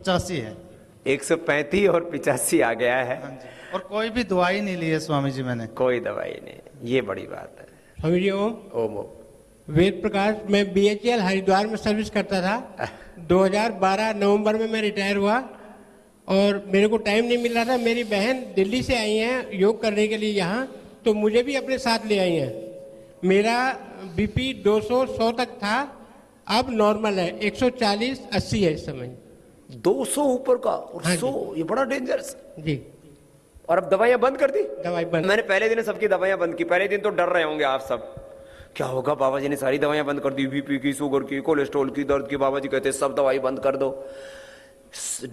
185 है। 135 और 85 आ गया है। हाँ जी। और कोई भी दवाई नहीं ली है स्वामी जी मैंने। कोई दवाई नहीं, ये बड़ी बात है। स्वामी जी ओम। ओम ओम। वेद प्रकाश, मैं BHEL हरिद्वार में सर्विस करता था। 2012 नवंबर में मैं रिटायर हुआ और मेरे को टाइम नहीं मिल रहा था। मेरी बहन दिल्ली से आई हैं योग करने के लिए यहाँ, तो मुझे भी अपने साथ ले आई हैं। मेरा BP 200-100 तक था, अब नॉर्मल है, 140-80 है इस समय। 200 ऊपर का और हाँ 100, ये बड़ा डेंजरस जी। और अब दवाइयां बंद कर दी? दवाई बंद। मैंने पहले दिन सबकी दवाइयां बंद की। पहले दिन तो डर रहे होंगे आप सब, क्या होगा, बाबा जी ने सारी दवाइयां बंद कर दी, बीपी की, शुगर की, कोलेस्ट्रॉल की, दर्द की। बाबा जी कहते हैं सब दवाई बंद कर दो।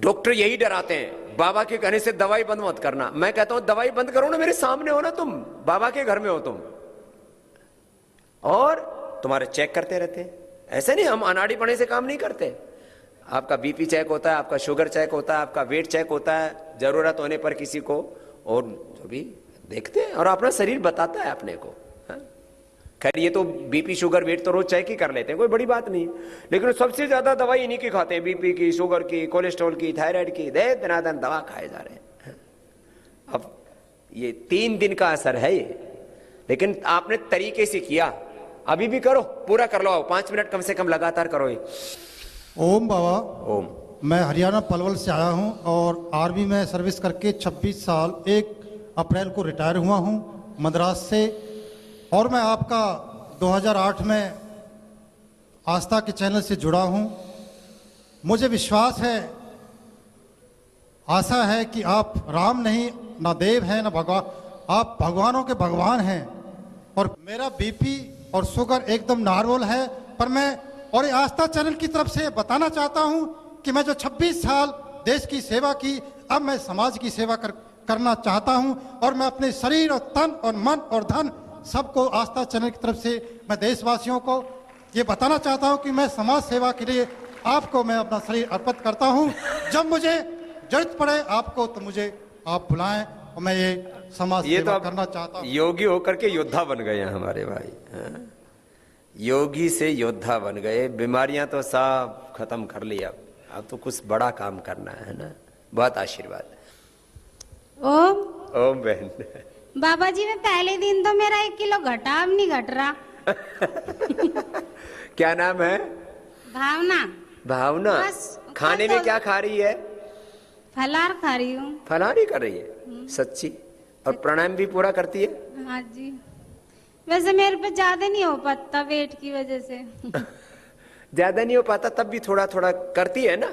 डॉक्टर यही डराते हैं, बाबा के कहने से दवाई बंद मत करना। मैं कहता हूं दवाई बंद करो ना, मेरे सामने हो ना तुम, बाबा के घर में हो तुम, और तुम्हारे चेक करते रहते हैं। ऐसे नहीं, हम अनाड़ी पड़े से काम नहीं करते। आपका बीपी चेक होता है, आपका शुगर चेक होता है, आपका वेट चेक होता है, जरूरत होने पर किसी को, और जो भी देखते हैं, और अपना शरीर बताता है अपने को। खैर ये तो बीपी शुगर वेट तो रोज चेक ही कर लेते हैं, कोई बड़ी बात नहीं, लेकिन सबसे ज्यादा दवाई इन्हीं की खाते हैं, बीपी की, शुगर की, कोलेस्ट्रॉल की, थायराइड की, दनादन दवा खाए जा रहे हैं। अब ये 3 दिन का असर है ये, लेकिन आपने तरीके से किया, अभी भी करो, पूरा कर लो, 5 मिनट कम से कम लगातार करो ये। ओम बाबा। ओम। मैं हरियाणा पलवल से आया हूं और आर्मी में सर्विस करके 26 साल 1 अप्रैल को रिटायर हुआ हूं मद्रास से। और मैं आपका 2008 में आस्था के चैनल से जुड़ा हूं। मुझे विश्वास है, आशा है कि आप राम नहीं, ना देव हैं, ना भगवान, आप भगवानों के भगवान हैं। और मेरा बीपी और शुगर एकदम नॉर्मल है, पर मैं और ये आस्था चैनल की तरफ से बताना चाहता हूं कि मैं जो 26 साल देश की सेवा की, अब मैं समाज की सेवा करना चाहता हूं। और मैं अपने शरीर और तन और मन और धन सबको आस्था चैनल की तरफ से मैं देशवासियों को ये बताना चाहता हूं कि मैं समाज सेवा के लिए आपको मैं अपना शरीर अर्पित करता हूं। जब मुझे जरूरत पड़े आपको, तो मुझे आप बुलाएं और मैं ये समाज सेवा करना चाहता हूं। योगी होकर के योद्धा बन गए हैं हमारे भाई, योगी से योद्धा बन गए। बीमारियां तो सब खत्म कर ली, अब तो कुछ बड़ा काम करना है ना। बहुत आशीर्वाद। ओम। ओम बहन। बाबा जी, मैं पहले दिन तो मेरा 1 किलो घटा, अब नहीं घट रहा। क्या नाम है? भावना। भावना। बस खाने में क्या खा रही है? फलाहार खा रही हूँ। फलाहार ही कर रही है? सच्ची? और प्राणायाम भी पूरा करती है? हाँ जी। वैसे मेरे पे ज्यादा नहीं हो पाता वेट की वजह से। ज्यादा नहीं हो पाता, तब भी थोड़ा थोड़ा करती है ना।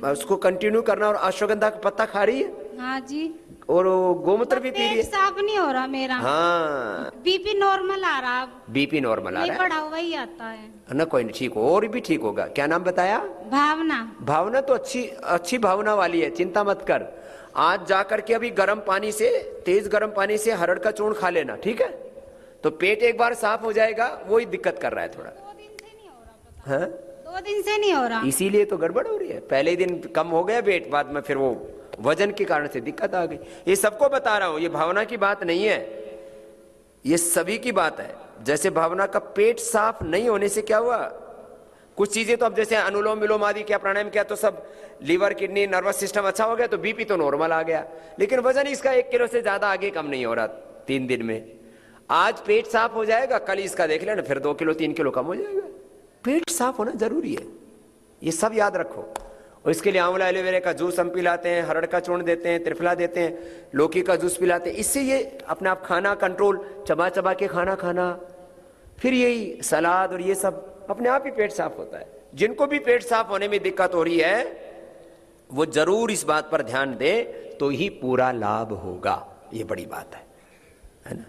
हाँ उसको कंटिन्यू करना। और अश्वगंधा का पत्ता खा रही है? हाँ जी। और गोमूत्र भी पी रही है? पेट साफ नहीं हो रहा मेरा। हाँ। बीपी नॉर्मल आ रहा, अब बीपी नॉर्मल आ रहा है? बढ़ा हुआ ही आता है ना। कोई नहीं, ठीक हो, और भी ठीक होगा। क्या नाम बताया? भावना। भावना तो अच्छी भावना वाली है, चिंता मत कर। आज जाकर के अभी गर्म पानी से, तेज गर्म पानी से हरड़ का चूर्ण खा लेना, ठीक है? तो पेट एक बार साफ हो जाएगा। वही दिक्कत कर रहा है थोड़ा। 2 दिन से नहीं हो रहा। हाँ? 2 दिन से नहीं हो रहा, इसीलिए तो गड़बड़ हो रही है। पहले दिन कम हो गया वेट, बाद में फिर वो वजन के कारण से दिक्कत आ गई। ये सबको बता रहा हूं, ये भावना की बात नहीं है, ये सभी की बात है। जैसे भावना का पेट साफ नहीं होने से क्या हुआ, कुछ चीजें तो अब जैसे अनुलोम विलोम आदि क्या, प्राणायाम किया तो सब लीवर, किडनी, नर्वस सिस्टम अच्छा हो गया, तो बीपी तो नॉर्मल आ गया। लेकिन वजन इसका 1 किलो से ज्यादा आगे कम नहीं हो रहा 3 दिन में। आज पेट साफ हो जाएगा, कल इसका देख लेना, फिर 2 किलो 3 किलो कम हो जाएगा। पेट साफ होना जरूरी है, ये सब याद रखो। और इसके लिए आंवला एलोवेरा का जूस हम पिलाते हैं, हरड़ का चूर्ण देते हैं, त्रिफला देते हैं, लौकी का जूस पिलाते हैं। इससे ये अपने आप खाना कंट्रोल, चबा चबा के खाना खाना, फिर यही सलाद और ये सब, अपने आप ही पेट साफ होता है। जिनको भी पेट साफ होने में दिक्कत हो रही है, वो जरूर इस बात पर ध्यान दे, तो ही पूरा लाभ होगा। ये बड़ी बात है ना।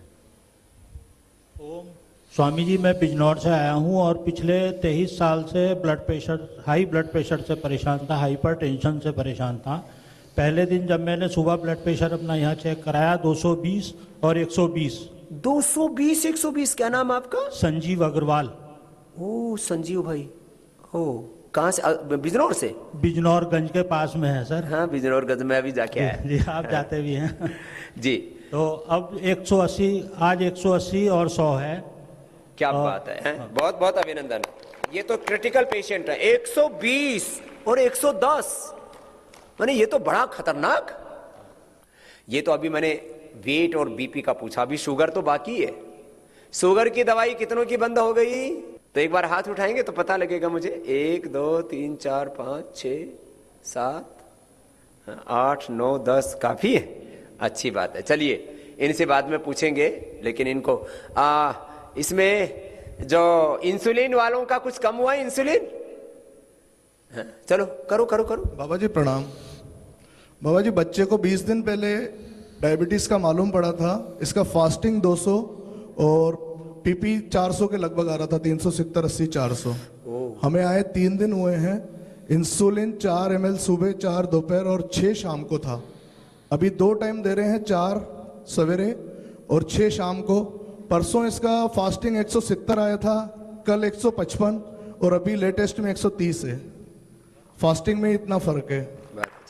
ओम। स्वामी जी, मैं बिजनौर से आया हूँ और पिछले 23 साल से हाई ब्लड प्रेशर से परेशान था, हाइपरटेंशन से परेशान था। पहले दिन जब मैंने सुबह ब्लड प्रेशर अपना यहाँ चेक कराया, 220 और 120। 220 120। क्या नाम आपका? संजीव अग्रवाल। ओ संजीव भाई, ओ कहाँ से? बिजनौर से? बिजनौरगंज के पास में है सर। हाँ, बिजनौरगंज में अभी जाके आया। जी, आप जाते भी हैं। जी। तो अब 180, आज 180 और 100 है। क्या बात है, हाँ? बहुत बहुत अभिनंदन। ये तो क्रिटिकल पेशेंट है। 120 और 110, मैंने ये तो बड़ा खतरनाक। ये तो अभी मैंने वेट और बीपी का पूछा, अभी शुगर तो बाकी है। शुगर की दवाई कितनों की बंद हो गई? तो एक बार हाथ उठाएंगे तो पता लगेगा मुझे। 1 2 3 4 5 6 7 8 9 10 काफी है। अच्छी बात है, चलिए इनसे बाद में पूछेंगे। लेकिन इनको इसमें जो इंसुलिन वालों का कुछ कम हुआ है, इंसुलिन? चलो करो करो करो। बाबा जी प्रणाम। बाबा जी बच्चे को 20 दिन पहले डायबिटीज का मालूम पड़ा था। इसका फास्टिंग 200 और पीपी 400 के लगभग आ रहा था, 370 80 400। हमें आए 3 दिन हुए हैं। इंसुलिन 4 ml सुबह, 4 दोपहर और 6 शाम को था। अभी 2 टाइम दे रहे हैं, 4 सवेरे और 6 शाम को। परसों इसका फास्टिंग 170 आया था, कल 155 और अभी लेटेस्ट में 130 है। फास्टिंग में इतना फर्क है।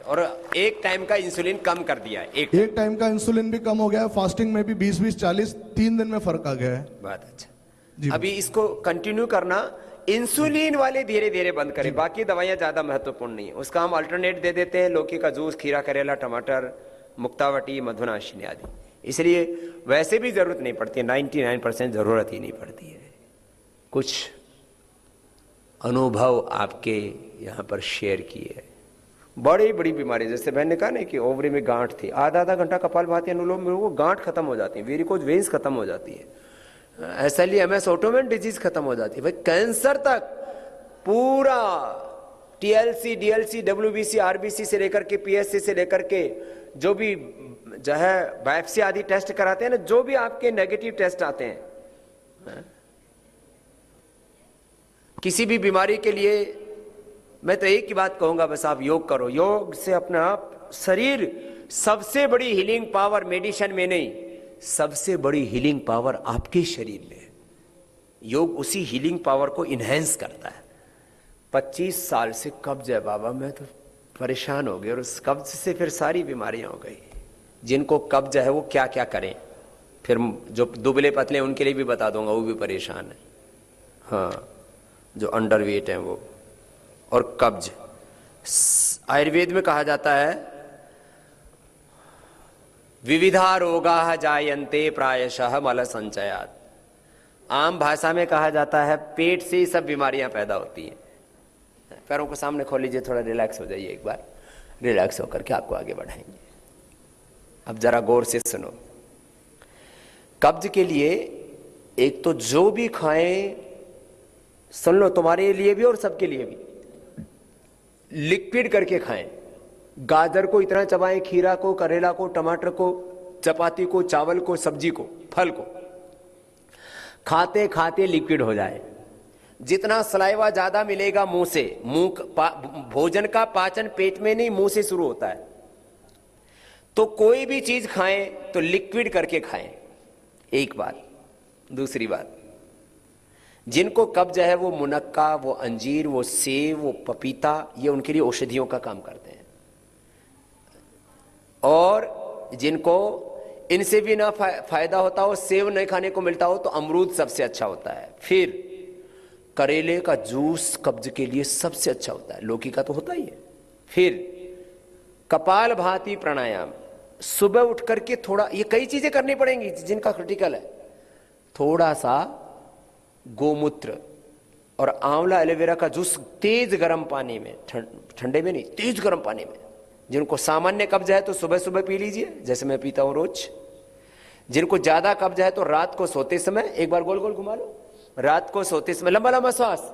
और एक टाइम का इंसुलिन कम कर दिया है। एक टाइम का इंसुलिन भी कम हो गया है। फास्टिंग में भी 20-20 40 3 दिन में फर्क आ गया है। बहुत अच्छा जी। अभी इसको कंटिन्यू करना। इंसुलिन वाले धीरे धीरे बंद करें, बाकी दवाइयां ज्यादा महत्वपूर्ण नहीं है। उसका हम अल्टरनेट दे देते हैं, लौकी का जूस, खीरा, करेला, टमाटर, मुक्तावटी, मधुनाशिनी आदि। इसलिए वैसे भी जरूरत नहीं पड़ती है, 99% जरूरत ही नहीं पड़ती है। कुछ अनुभव आपके यहाँ पर शेयर किए। बड़ी बड़ी बीमारी, जैसे बहन ने कहा ना कि ओवरी में गांठ थी, आधा घंटा कपालभाति अनुलोम में वो गांठ खत्म हो जाती है, वेरिकोज वेन्स खत्म हो जाती है, SLE-MS ऑटोइम्यून डिजीज खत्म हो जाती है। भाई कैंसर तक पूरा TLC, DLC, WBC, RBC से लेकर के PSC से लेकर के जो भी जो है बायोप्सी आदि टेस्ट कराते हैं ना, जो भी आपके नेगेटिव टेस्ट आते हैं किसी भी बीमारी के लिए, मैं तो एक ही बात कहूंगा, बस आप योग करो। योग से अपना आप शरीर, सबसे बड़ी हीलिंग पावर मेडिसिन में नहीं, सबसे बड़ी हीलिंग पावर आपके शरीर में। योग उसी हीलिंग पावर को इनहेंस करता है। 25 साल से कब्ज है बाबा, मैं तो परेशान हो गया, और उस कब्ज से फिर सारी बीमारियां हो गई। जिनको कब्ज है वो क्या क्या करें, फिर जो दुबले पतले उनके लिए भी बता दूंगा, वो भी परेशान है। हाँ, जो अंडरवेट है वो। और कब्ज आयुर्वेद में कहा जाता है विविधा रोगा जायन्ते प्रायशः मल संचयात्। आम भाषा में कहा जाता है पेट से ही सब बीमारियां पैदा होती हैं। पैरों को सामने खोल लीजिए, थोड़ा रिलैक्स हो जाइए, एक बार रिलैक्स होकर के आपको आगे बढ़ाएंगे। अब जरा गौर से सुनो। कब्ज के लिए एक तो जो भी खाएं, सुन लो, तुम्हारे लिए भी और सबके लिए भी, लिक्विड करके खाएं। गाजर को इतना चबाएं, खीरा को, करेला को, टमाटर को, चपाती को, चावल को, सब्जी को, फल को, खाते खाते लिक्विड हो जाए। जितना सलाइवा ज्यादा मिलेगा मुंह से, भोजन का पाचन पेट में नहीं, मुंह से शुरू होता है। तो कोई भी चीज खाएं तो लिक्विड करके खाएं, एक बात। दूसरी बात, जिनको कब्ज है वो मुनक्का, वो अंजीर, वो सेब, वो पपीता, ये उनके लिए औषधियों का काम करते हैं। और जिनको इनसे भी ना फायदा होता हो, सेब नहीं खाने को मिलता हो, तो अमरूद सबसे अच्छा होता है। फिर करेले का जूस कब्ज के लिए सबसे अच्छा होता है, लौकी का तो होता ही है। फिर कपाल भाती प्राणायाम, सुबह उठ करके थोड़ा, ये कई चीजें करनी पड़ेंगी जिनका क्रिटिकल है। थोड़ा सा गोमूत्र और आंवला एलोवेरा का जूस तेज गर्म पानी में, ठंडे में नहीं, तेज गर्म पानी में। जिनको सामान्य कब्ज है तो सुबह सुबह पी लीजिए, जैसे मैं पीता हूं रोज। जिनको ज्यादा कब्ज है तो रात को सोते समय एक बार गोल गोल घुमा लो, रात को सोते समय लंबा लंबा श्वास।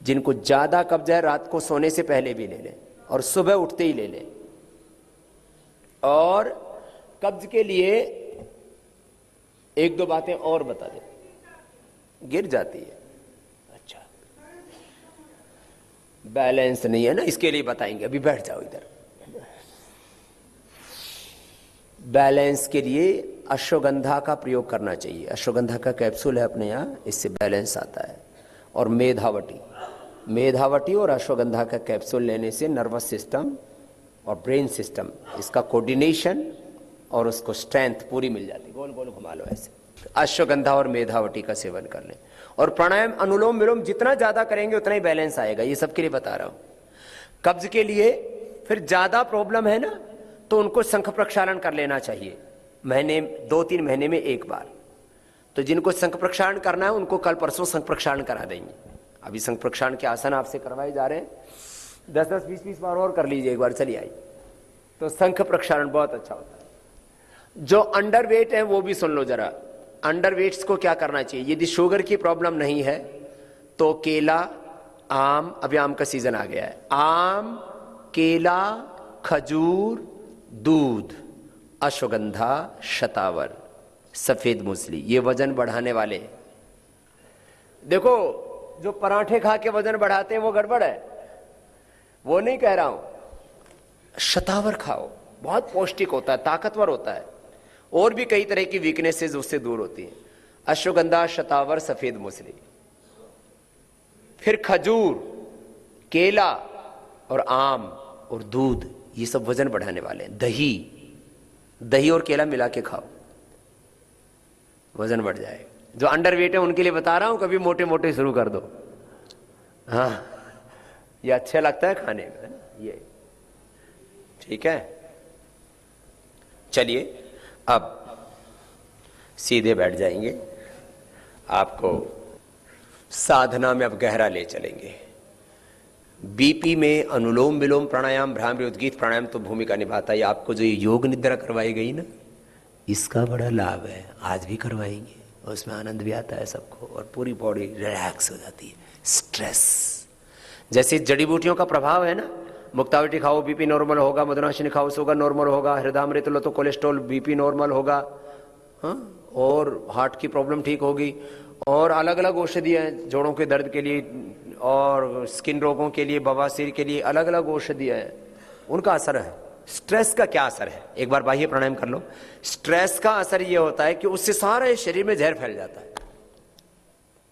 जिनको ज्यादा कब्ज है रात को सोने से पहले भी ले लें और सुबह उठते ही ले लें। और कब्ज के लिए एक दो बातें और बता दे, गिर जाती है। अच्छा, बैलेंस नहीं है ना, इसके लिए बताएंगे, अभी बैठ जाओ इधर। बैलेंस के लिए अश्वगंधा का प्रयोग करना चाहिए। अश्वगंधा का कैप्सूल है अपने यहाँ, इससे बैलेंस आता है। और मेधावटी और अश्वगंधा का कैप्सूल लेने से नर्वस सिस्टम और ब्रेन सिस्टम, इसका कोऑर्डिनेशन और उसको स्ट्रेंथ पूरी मिल जाती। गोल गोल घुमा लो ऐसे। अश्वगंधा और मेधावटी का सेवन कर लें। और प्राणायाम, अनुलोम विलोम जितना ज्यादा करेंगे उतना ही बैलेंस आएगा। ये सबके लिए बता रहा हूं। कब्ज के लिए फिर ज्यादा प्रॉब्लम है ना, तो उनको शंख प्रक्षालन कर लेना चाहिए महीने 2-3 महीने में एक बार। तो जिनको शंख प्रक्षालन करना है उनको कल परसों शंख प्रक्षालन करा देंगे। अभी शंख प्रक्षालन के आसन आपसे करवाए जा रहे हैं, 10-10, 20-20 बार और कर लीजिए, एक बार चलिए आइए। तो शंख प्रक्षालन बहुत अच्छा होता है। जो अंडरवेट है वो भी सुन लो जरा। अंडरवेट्स को क्या करना चाहिए? यदि शुगर की प्रॉब्लम नहीं है तो केला, आम, अभी आम का सीजन आ गया है, आम, केला, खजूर, दूध, अश्वगंधा, शतावर, सफेद मूसली, ये वजन बढ़ाने वाले। देखो जो पराठे खा के वजन बढ़ाते हैं वो गड़बड़ है, वो नहीं कह रहा हूं। शतावर खाओ, बहुत पौष्टिक होता है, ताकतवर होता है, और भी कई तरह की वीकनेसेस उससे दूर होती हैं। अश्वगंधा, शतावर, सफेद मूसली, फिर खजूर, केला और आम और दूध, ये सब वजन बढ़ाने वाले हैं। दही और केला मिला के खाओ, वजन बढ़ जाएगा। जो अंडरवेट है उनके लिए बता रहा हूं, कभी मोटे मोटे शुरू कर दो। हाँ, ये अच्छा लगता है खाने में, ये ठीक है। चलिए अब सीधे बैठ जाएंगे, आपको साधना में अब गहरा ले चलेंगे। बीपी में अनुलोम विलोम प्राणायाम, भ्रामरी उद्गीत प्राणायाम तो भूमिका निभाता है। आपको जो ये योग निद्रा करवाई गई ना, इसका बड़ा लाभ है, आज भी करवाएंगे, और उसमें आनंद भी आता है सबको, और पूरी बॉडी रिलैक्स हो जाती है। स्ट्रेस, जैसे जड़ी बूटियों का प्रभाव है ना, मुक्तावटी खाओ बीपी नॉर्मल होगा, मदनाशिनी खाओ शुगर नॉर्मल होगा, हृदयामृत लो तो कोलेस्ट्रॉल बीपी नॉर्मल होगा, हाँ, और हार्ट की प्रॉब्लम ठीक होगी। और अलग अलग औषधि हैं, जोड़ों के दर्द के लिए और स्किन रोगों के लिए, बवासीर के लिए अलग अलग औषधि हैं, उनका असर है। स्ट्रेस का क्या असर है? एक बार बाह्य प्राणायाम कर लो। स्ट्रेस का असर यह होता है कि उससे सारे शरीर में जहर फैल जाता है।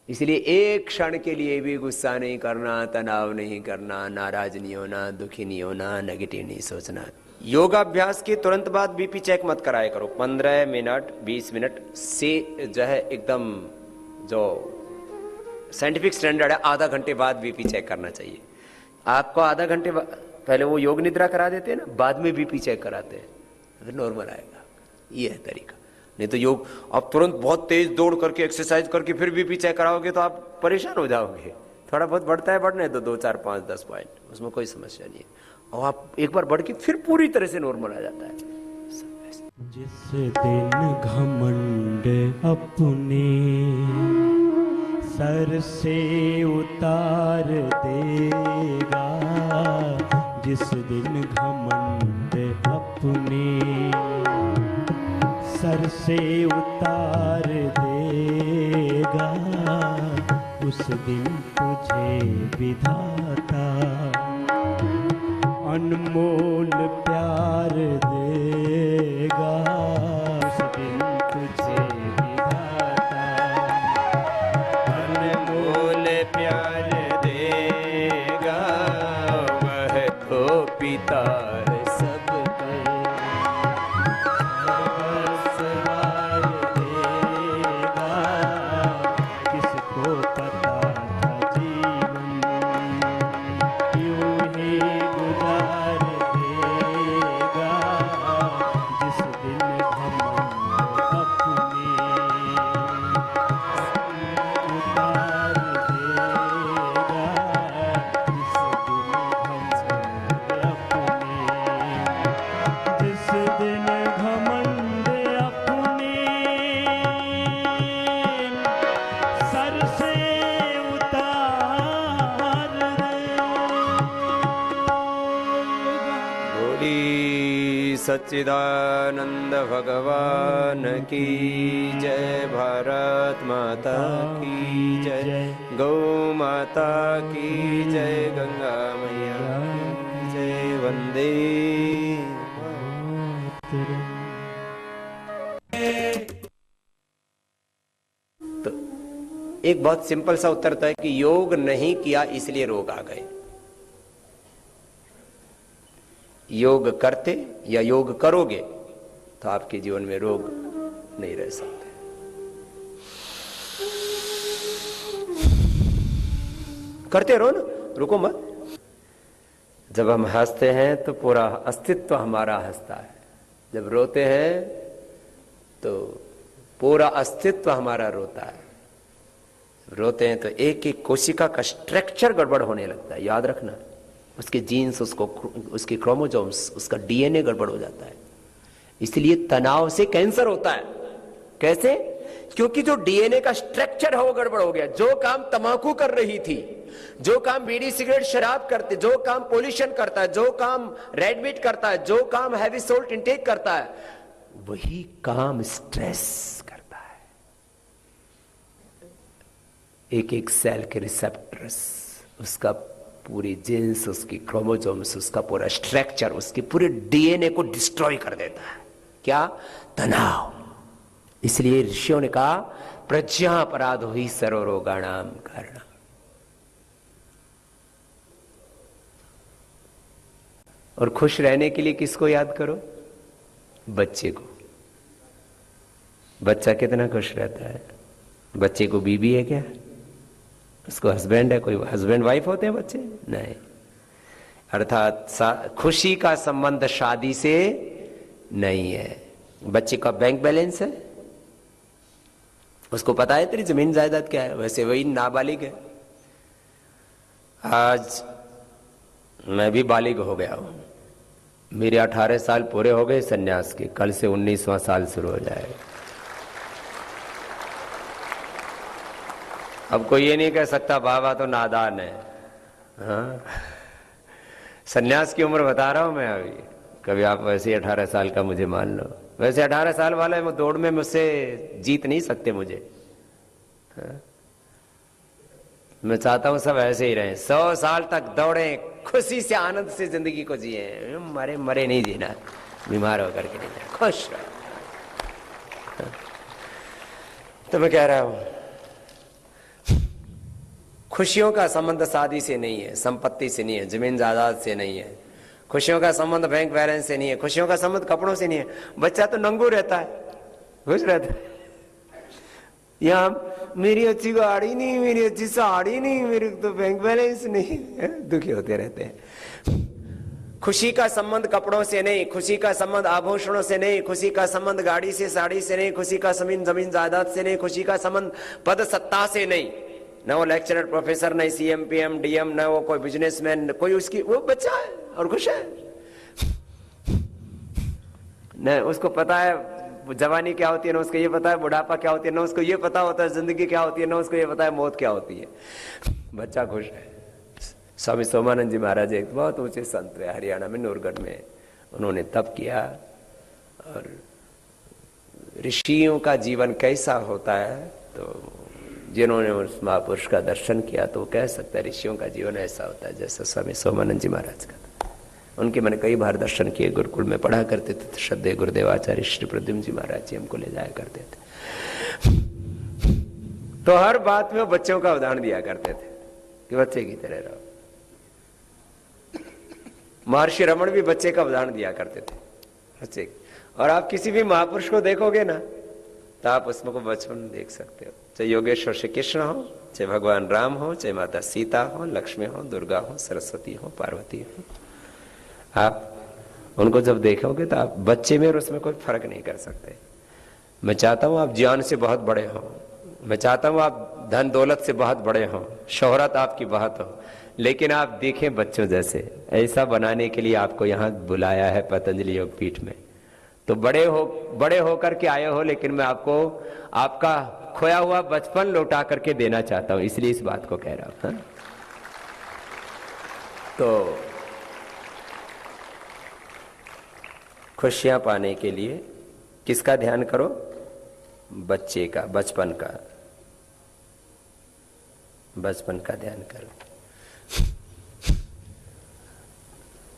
इसलिए एक क्षण के लिए भी गुस्सा नहीं करना, तनाव नहीं करना, नाराज नहीं होना, दुखी नहीं होना, नेगेटिव नहीं सोचना। योगाभ्यास के तुरंत बाद बीपी चेक मत कराया करो। 15 मिनट 20 मिनट से जो है एकदम जो साइंटिफिक स्टैंडर्ड है, आधा घंटे बाद बीपी चेक करना चाहिए। आपको आधा घंटे पहले वो योग निद्रा करा देते हैं ना, बाद में बीपी चेक कराते हैं, फिर नॉर्मल आएगा। ये है तरीका। नहीं तो योग आप तुरंत बहुत तेज दौड़ करके एक्सरसाइज करके फिर बीपी चेक कराओगे तो आप परेशान हो जाओगे। थोड़ा बहुत बढ़ता है, बढ़ने दो, 2, 4, 5, 10 पॉइंट, उसमें कोई समस्या नहीं है। और आप एक बार बढ़ के फिर पूरी तरह से नॉर्मल आ जाता है। जिस दिन घमंड अपने सर से उतार देगा, जिस दिन घमंड अपने सर से उतार देगा, उस दिन तुझे विधाता अनमोल प्यार देगा, उस दिन तुझे विधाता अनमोल प्यार देगा, वह तो पिता है सब कर सवार देगा, किसको पता था जीवन यूं ही गुजार देगा, जिस दिन घमंड अपने उतार देगा, जिस दिन घमंड अपने, जिस दिन घमंड अपने सर से उतार देगा। बोली सच्चिदानंद भगवान की जय, भारत माता की जय, गौ माता की जय, गंगा मैया की जय, वंदे तो एक बहुत सिंपल सा उत्तर था कि योग नहीं किया इसलिए रोग आ गए। योग करते या योग करोगे तो आपके जीवन में रोग नहीं रह सकते। करते रहो ना, रुको मत। जब हम हंसते हैं तो पूरा अस्तित्व हमारा हंसता है, जब रोते हैं तो पूरा अस्तित्व हमारा रोता है। रोते हैं तो एक एक कोशिका का स्ट्रक्चर गड़बड़ होने लगता है, याद रखना। उसके जीन्स, उसके क्रोमोसोम्स, उसका डीएनए गड़बड़ हो जाता है। इसलिए तनाव से कैंसर होता है। कैसे? क्योंकि जो डीएनए का स्ट्रक्चर है वो गड़बड़ हो गया। जो काम तंबाकू कर रही थी, जो काम बीड़ी सिगरेट शराब करते, जो काम पोल्यूशन करता है, जो काम रेड मीट करता है, जो काम हैवी सोल्ट इंटेक करता है, वही काम स्ट्रेस करता है। एक एक सेल के रिसेप्टर्स, उसका पूरी जीन्स, उसकी क्रोमोसोम्स, उसका पूरा स्ट्रक्चर, उसके पूरे डीएनए को डिस्ट्रॉय कर देता है। क्या? तनाव। इसलिए ऋषियों ने कहा प्रज्ञा अपराधो ही सर्वरोगाणाम कारणम। और खुश रहने के लिए किसको याद करो? बच्चे को। बच्चा कितना खुश रहता है? बच्चे को बीबी है क्या? उसको हस्बैंड है? कोई हस्बैंड वाइफ होते हैं बच्चे? नहीं। अर्थात खुशी का संबंध शादी से नहीं है। बच्चे का बैंक बैलेंस है, उसको पता है तेरी जमीन जायदाद क्या है, वैसे वही नाबालिग है। आज मैं भी बालिग हो गया हूं, मेरे 18 साल पूरे हो गए सन्यास के, कल से 19वां साल शुरू हो जाएगा। अब कोई ये नहीं कह सकता बाबा तो नादान है। हाँ, सन्यास की उम्र बता रहा हूं मैं अभी। कभी आप वैसे 18 साल का मुझे मान लो। वैसे 18 साल वाला है, वो दौड़ में मुझसे जीत नहीं सकते मुझे। हाँ? मैं चाहता हूं सब ऐसे ही रहें, 100 साल तक दौड़े, खुशी से आनंद से जिंदगी को जिए। मरे मरे नहीं जीना, बीमार होकर के नहीं जाना, खुश रहो। हाँ? तो मैं कह रहा हूं खुशियों का संबंध शादी से नहीं है, संपत्ति से नहीं है, जमीन जायदाद से नहीं है। खुशियों का संबंध बैंक बैलेंस से नहीं है। खुशियों का संबंध कपड़ों से नहीं है। बच्चा तो नंगू रहता है, खुश रहता है। यहाँ मेरी अच्छी गाड़ी नहीं, मेरी अच्छी साड़ी नहीं, मेरे तो बैंक बैलेंस नहीं, दुखी होते रहते हैं। खुशी का संबंध कपड़ों से नहीं, खुशी का संबंध आभूषणों से नहीं, खुशी का संबंध गाड़ी से साड़ी से नहीं, खुशी का संबंध जमीन जायदाद से नहीं, खुशी का संबंध पद सत्ता से नहीं। न वो लेक्चरर प्रोफेसर, न सीएम पीएम डीएम, न वो कोई बिजनेसमैन, कोई उसकी, वो बच्चा है और खुश है। न उसको पता है जवानी क्या होती है, न उसको ये पता है बुढ़ापा क्या होती है, न उसको ये पता होता है जिंदगी क्या होती है, न उसको ये पता है मौत क्या होती है। बच्चा खुश है। स्वामी सोमानंद जी महाराज एक बहुत ऊंचे संत है हरियाणा में, नूरगढ़ में। उन्होंने तप किया और ऋषियों का जीवन कैसा होता है, तो जिन्होंने उस महापुरुष का दर्शन किया तो कह सकता है ऋषियों का जीवन ऐसा होता है जैसा स्वामी सोमानंद जी महाराज का था। उनके मैंने कई बार दर्शन किए, गुरुकुल में पढ़ा करते थे। श्रद्धेय गुरुदेव आचार्य श्री प्रद्युम्न जी महाराज जी हमको ले जाया करते थे। तो हर बात में वो बच्चों का उदाहरण दिया करते थे कि बच्चे की तरह रहो। महर्षि रमण भी बच्चे का उदाहरण दिया करते थे, बच्चे। और आप किसी भी महापुरुष को देखोगे ना तो आप उसमें को बचपन देख सकते हो। चाहे योगेश्वर श्री कृष्ण हो, चाहे भगवान राम हो, चाहे माता सीता हो, लक्ष्मी हो, दुर्गा हो, सरस्वती हो, पार्वती हो, आप उनको जब देखोगे तो आप बच्चे में और उसमें कोई फर्क नहीं कर सकते। मैं चाहता हूं आप ज्ञान से बहुत बड़े हो, मैं चाहता हूं आप धन दौलत से बहुत बड़े हो, शोहरत आपकी बहुत हो, लेकिन आप देखें बच्चों जैसे। ऐसा बनाने के लिए आपको यहाँ बुलाया है पतंजलि योग पीठ में। तो बड़े होकर के आए हो, लेकिन मैं आपको आपका खोया हुआ बचपन लौटा करके देना चाहता हूं, इसलिए इस बात को कह रहा हूं। तो खुशियां पाने के लिए किसका ध्यान करो? बच्चे का, बचपन का, बचपन का ध्यान करो।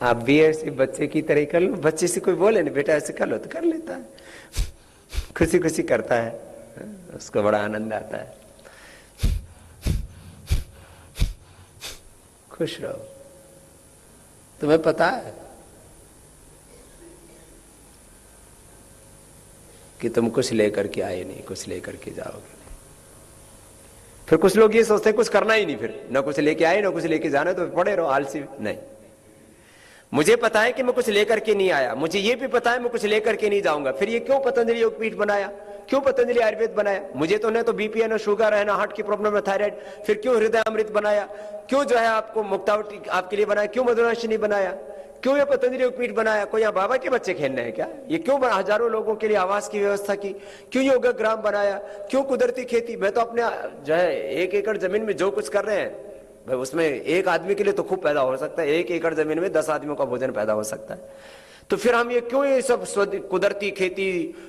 आप भी ऐसे बच्चे की तरह कर लो। बच्चे से कोई बोले ना बेटा ऐसे कर लो तो कर लेता है, खुशी खुशी करता है, उसको बड़ा आनंद आता है। खुश रहो। तुम्हें पता है कि तुम कुछ लेकर के आए नहीं, कुछ लेकर के जाओगे। फिर कुछ लोग ये सोचते हैं कुछ करना ही नहीं, फिर ना कुछ लेके आए ना कुछ लेके जाना, तो पड़े रहो आलसी। नहीं, मुझे पता है कि मैं कुछ लेकर के नहीं आया, मुझे ये भी पता है मैं कुछ लेकर के नहीं जाऊंगा, फिर ये क्यों पतंजलि योगपीठ बनाया, क्यों पतंजलि आयुर्वेद बनाया? मुझे तो न तो बीपी है, न शुगर है, न हार्ट की प्रॉब्लम है, थायराइड, फिर क्यों हृदय अमृत बनाया, क्यों जो है आपको मुक्तावटी आपके लिए बनाया, क्यों मधुनाशिनी बनाया, क्यों ये पतंजलि योगपीठ बनाया? कोई यहाँ बाबा के बच्चे खेलने हैं क्या? ये क्यों हजारों लोगों के लिए आवास की व्यवस्था की, क्यों योगग्राम बनाया, क्यों कुदरती खेती? मैं तो अपने जो है 1 एकड़ जमीन में जो कुछ कर रहे हैं भाई, उसमें एक आदमी के लिए तो खूब पैदा हो सकता है, 1 एकड़ जमीन में 10 आदमियों का भोजन पैदा हो सकता है। तो फिर हम ये क्यों ये सब कुदरती खेती,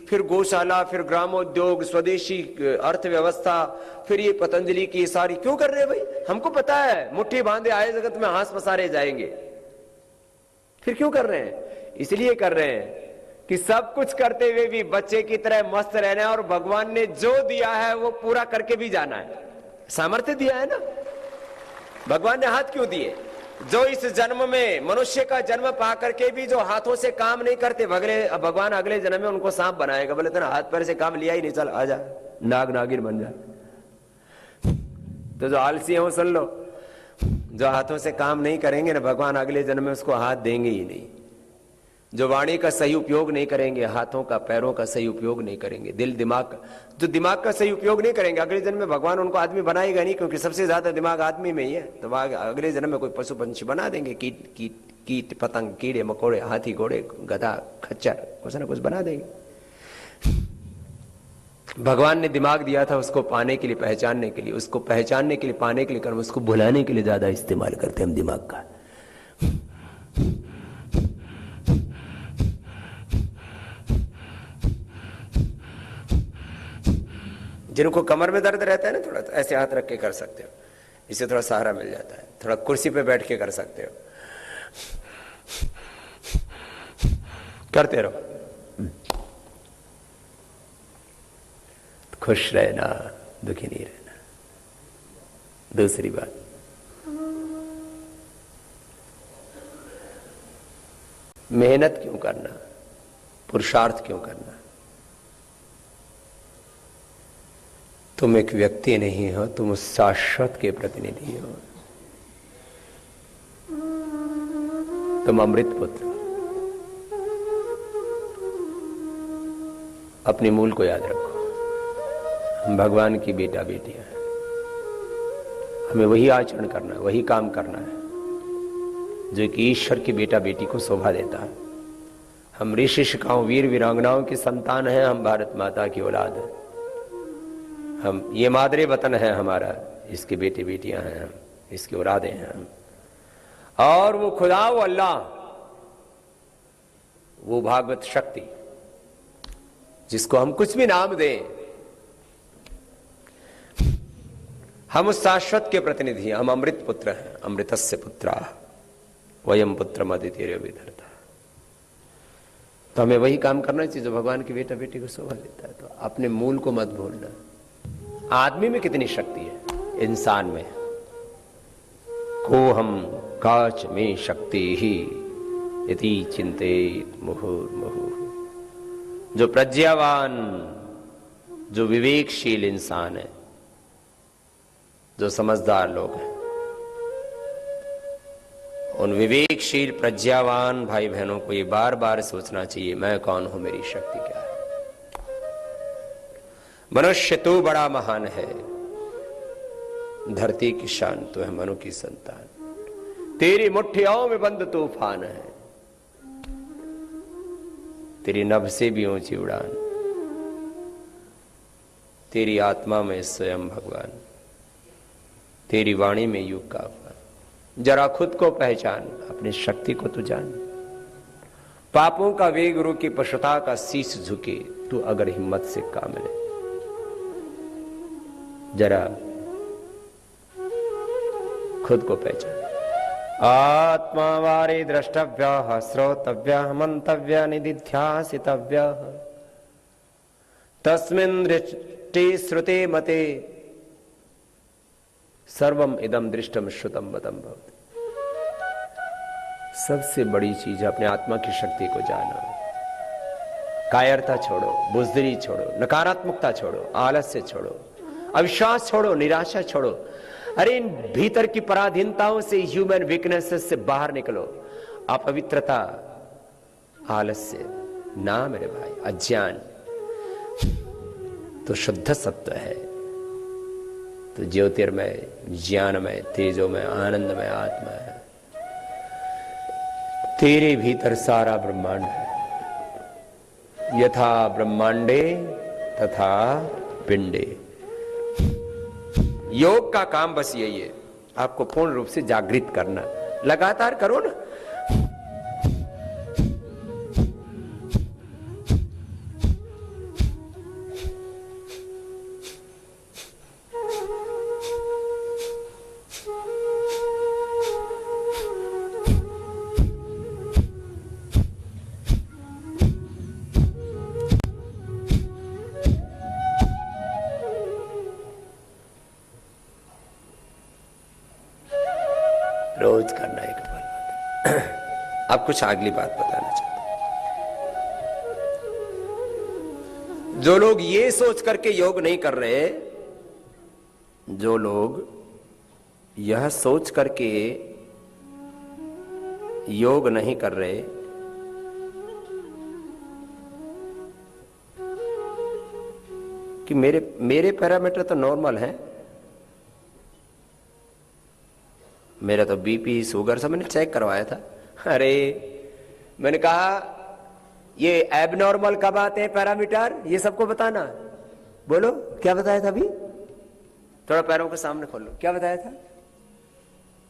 फिर गौशाला, फिर ग्रामोद्योग, स्वदेशी अर्थव्यवस्था, फिर ये पतंजलि की सारी क्यों कर रहे हैं भाई? हमको पता है मुट्ठी बांधे आए जगत में हाथ पसारे जाएंगे, फिर क्यों कर रहे हैं? इसलिए कर रहे हैं कि सब कुछ करते हुए भी बच्चे की तरह मस्त रहना है और भगवान ने जो दिया है वो पूरा करके भी जाना है। सामर्थ्य दिया है ना भगवान ने, हाथ क्यों दिए? जो इस जन्म में मनुष्य का जन्म पा करके भी जो हाथों से काम नहीं करते, भगवान अगले जन्म में उनको सांप बनाएगा। बोले तेना हाथ पैर से काम लिया ही नहीं, चल आजा नाग नागिन बन जा। तो जो आलसी है वो सुन लो, जो हाथों से काम नहीं करेंगे ना, भगवान अगले जन्म में उसको हाथ देंगे ही नहीं। जो वाणी का सही उपयोग नहीं करेंगे, हाथों का पैरों का सही उपयोग नहीं करेंगे, दिल दिमाग का, जो दिमाग का सही उपयोग नहीं करेंगे, अगले जन्म में भगवान उनको आदमी बनाएगा नहीं, क्योंकि सबसे ज्यादा दिमाग आदमी में ही है। तो अगले जन्म में कोई पशु पंछी बना देंगे, कीट पतंग, कीड़े मकोड़े, हाथी घोड़े गधा खच्चर, कुछ ना कुछ बना देंगे। भगवान ने दिमाग दिया था उसको पाने के लिए, पहचानने के लिए, उसको पहचानने के लिए, पाने के लिए, कर्म उसको भुलाने के लिए ज्यादा इस्तेमाल करते हैं हम दिमाग का। जिनको कमर में दर्द रहता है ना, थोड़ा ऐसे हाथ रख के कर सकते हो, इससे थोड़ा सहारा मिल जाता है। थोड़ा कुर्सी पे बैठ के कर सकते हो, करते रहो, खुश रहना, दुखी नहीं रहना। दूसरी बात, मेहनत क्यों करना, पुरुषार्थ क्यों करना? तुम एक व्यक्ति नहीं हो, तुम उस शाश्वत के प्रतिनिधि हो, तुम अमृत पुत्र। अपने मूल को याद रखो, हम भगवान की बेटा बेटियां हैं, हमें वही आचरण करना है, वही काम करना है जो कि ईश्वर की बेटा बेटी को शोभा देता है। हम ऋषि शिखाओं, वीर वीरांगनाओं की संतान हैं, हम भारत माता की औलाद हैं, हम ये मादरे वतन है हमारा, इसके बेटे बेटियां हैं हम, इसके औलादे हैं हम। और वो खुदा, वो अल्लाह, वो भागवत शक्ति, जिसको हम कुछ भी नाम दें, हम उस शाश्वत के प्रतिनिधि हैं, हम अमृत पुत्र हैं, अमृतस्य पुत्रा वयम पुत्रम अदितेर्य विधर्ता। तो हमें वही काम करना चाहिए जो भगवान की बेटा बेटी को शोभा देता है। तो अपने मूल को मत भूलना। आदमी में कितनी शक्ति है, इंसान में। को हम काच में शक्ति ही यदि चिंतित मुहुर्मुहुः। जो प्रज्ञावान, जो विवेकशील इंसान है, जो समझदार लोग हैं, उन विवेकशील प्रज्ञावान भाई बहनों को ये बार बार सोचना चाहिए, मैं कौन हूं, मेरी शक्ति क्या है। मनुष्य तू बड़ा महान है, धरती की शान तो है मनु की संतान, तेरी मुट्ठियों में बंद तूफान है, तेरी नभ से भी ऊंची उड़ान, तेरी आत्मा में स्वयं भगवान, तेरी वाणी में युग का आह्वान। जरा खुद को पहचान, अपनी शक्ति को तू जान। पापों का वेग रोके, पशुता का शीश झुके, तू अगर हिम्मत से काम ले। जरा खुद को पहचान। आत्मा वारे द्रष्टव्य, श्रोतव्य, मंतव्य, निदिध्यासितव्य, तस्मिन् दृष्टि श्रुते मते सर्वम इदम दृष्टम श्रुतम बदम भवति। सबसे बड़ी चीज है अपने आत्मा की शक्ति को जानो। कायरता छोड़ो, बुजदिली छोड़ो, नकारात्मकता छोड़ो, आलस्य छोड़ो, अविश्वास छोड़ो, निराशा छोड़ो। अरे इन भीतर की पराधीनताओं से, ह्यूमन वीकनेसेस से बाहर निकलो। अपवित्रता, आलस्य ना मेरे भाई, अज्ञान तो शुद्ध सत्व है, तो ज्योतिर्मय, ज्ञानमय, तेजोमय, आनंदमय आत्मा है। तेरे भीतर सारा ब्रह्मांड है। यथा ब्रह्मांडे तथा पिंडे। योग का काम बस यही है, आपको पूर्ण रूप से जागृत करना। लगातार करो ना। रोज करना एक बार। अब कुछ अगली बात बताना चाहता हूं। जो लोग ये सोच करके योग नहीं कर रहे, जो लोग यह सोच करके योग नहीं कर रहे, कि मेरे पैरामीटर तो नॉर्मल है, मेरा तो बीपी शुगर सब मैंने चेक करवाया था। अरे मैंने कहा ये एबनॉर्मल कब आते हैं पैरामीटर, ये सबको बताना। बोलो क्या बताया था अभी? थोड़ा पैरों के सामने खोलो, क्या बताया था?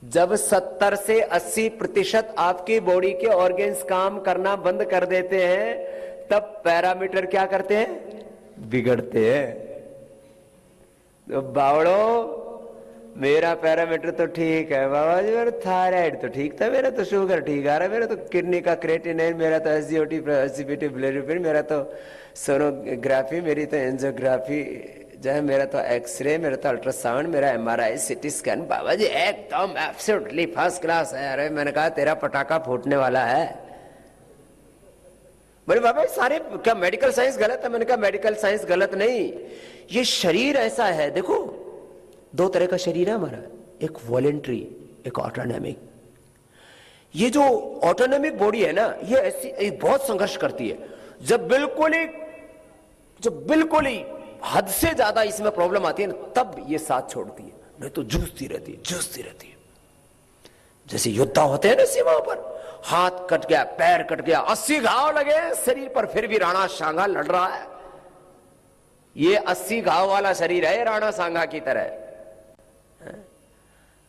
जब 70 से 80% आपकी बॉडी के ऑर्गन्स काम करना बंद कर देते हैं, तब पैरामीटर क्या करते हैं? बिगड़ते हैं। तो बावड़ो, मेरा पैरामीटर तो ठीक है बाबा जी, मेरा थायराइड तो ठीक था, मेरा तो शुगर ठीक आ रहा है, मेरा तो किडनी का क्रेटिनिन, मेरा तो एसजीओटी, एसजीपीटी, बिलिरुबिन, मेरा तो सोनोग्राफी, मेरी तो एंजियोग्राफी जो है, मेरा तो एक्सरे, मेरा तो अल्ट्रासाउंड, मेरा एमआरआई, सीटी स्कैन, बाबा जी एकदम एब्सोल्युटली फर्स्ट क्लास है। अरे मैंने कहा तेरा पटाखा फूटने वाला है। बोले बाबा सारे क्या मेडिकल साइंस गलत है? मैंने कहा मेडिकल साइंस गलत नहीं, ये शरीर ऐसा है। देखो दो तरह का शरीर है हमारा, एक वॉलेंट्री, एक ऑटोनॉमिक। ये जो ऑटोनॉमिक बॉडी है ना, ये ऐसी बहुत संघर्ष करती है। जब बिल्कुल ही हद से ज्यादा इसमें प्रॉब्लम आती है ना, तब ये साथ छोड़ती है, नहीं तो जूझती रहती है। जैसे योद्धा होते हैं ना सीमा पर, हाथ कट गया, पैर कट गया, 80 घाव लगे शरीर पर, फिर भी राणा सांघा लड़ रहा है। ये 80 घाव वाला शरीर है राणा सांघा की तरह।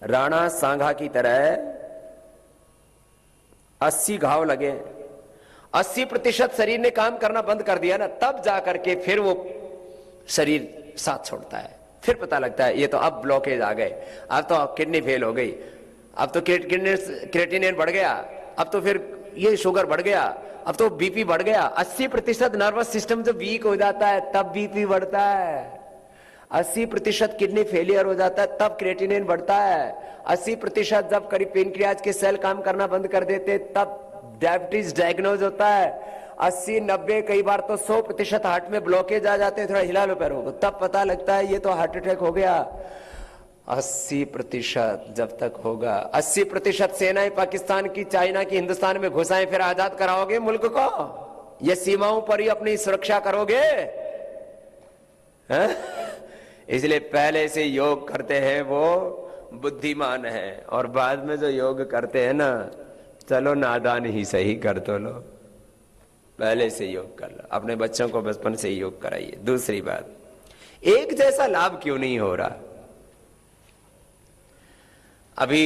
राणा सांघा की तरह 80 घाव लगे, 80% शरीर ने काम करना बंद कर दिया ना, तब जाकर के फिर वो शरीर साथ छोड़ता है। फिर पता लगता है ये तो अब ब्लॉकेज आ गए, अब तो किडनी फेल हो गई, अब तो क्रेटिनिन बढ़ गया, अब तो फिर ये शुगर बढ़ गया, अब तो बीपी बढ़ गया। 80% नर्वस सिस्टम जब वीक हो जाता है तब बीपी बढ़ता है। 80% किडनी फेलियर हो जाता है तब क्रेटिनिन बढ़ता है। 80% जब करीब पेनक्रियाज के सेल काम करना बंद कर देते तब डायबिटीज डायग्नोज होता है। 80-90 कई बार तो 100% हार्ट में ब्लॉकेज आ जाते हैं। थोड़ा हिला लो पैरों को, तब पता लगता है ये तो हार्ट अटैक हो गया। 80% जब तक होगा, 80% सेनाएं पाकिस्तान की, चाइना की हिंदुस्तान में घुसाएं, फिर आजाद कराओगे मुल्क को? ये सीमाओं पर ही अपनी सुरक्षा करोगे? इसलिए पहले से योग करते हैं वो बुद्धिमान है, और बाद में जो योग करते हैं ना, चलो नादान ही सही कर तो लो, पहले से योग कर लो। अपने बच्चों को बचपन से ही योग कराइए। दूसरी बात, एक जैसा लाभ क्यों नहीं हो रहा? अभी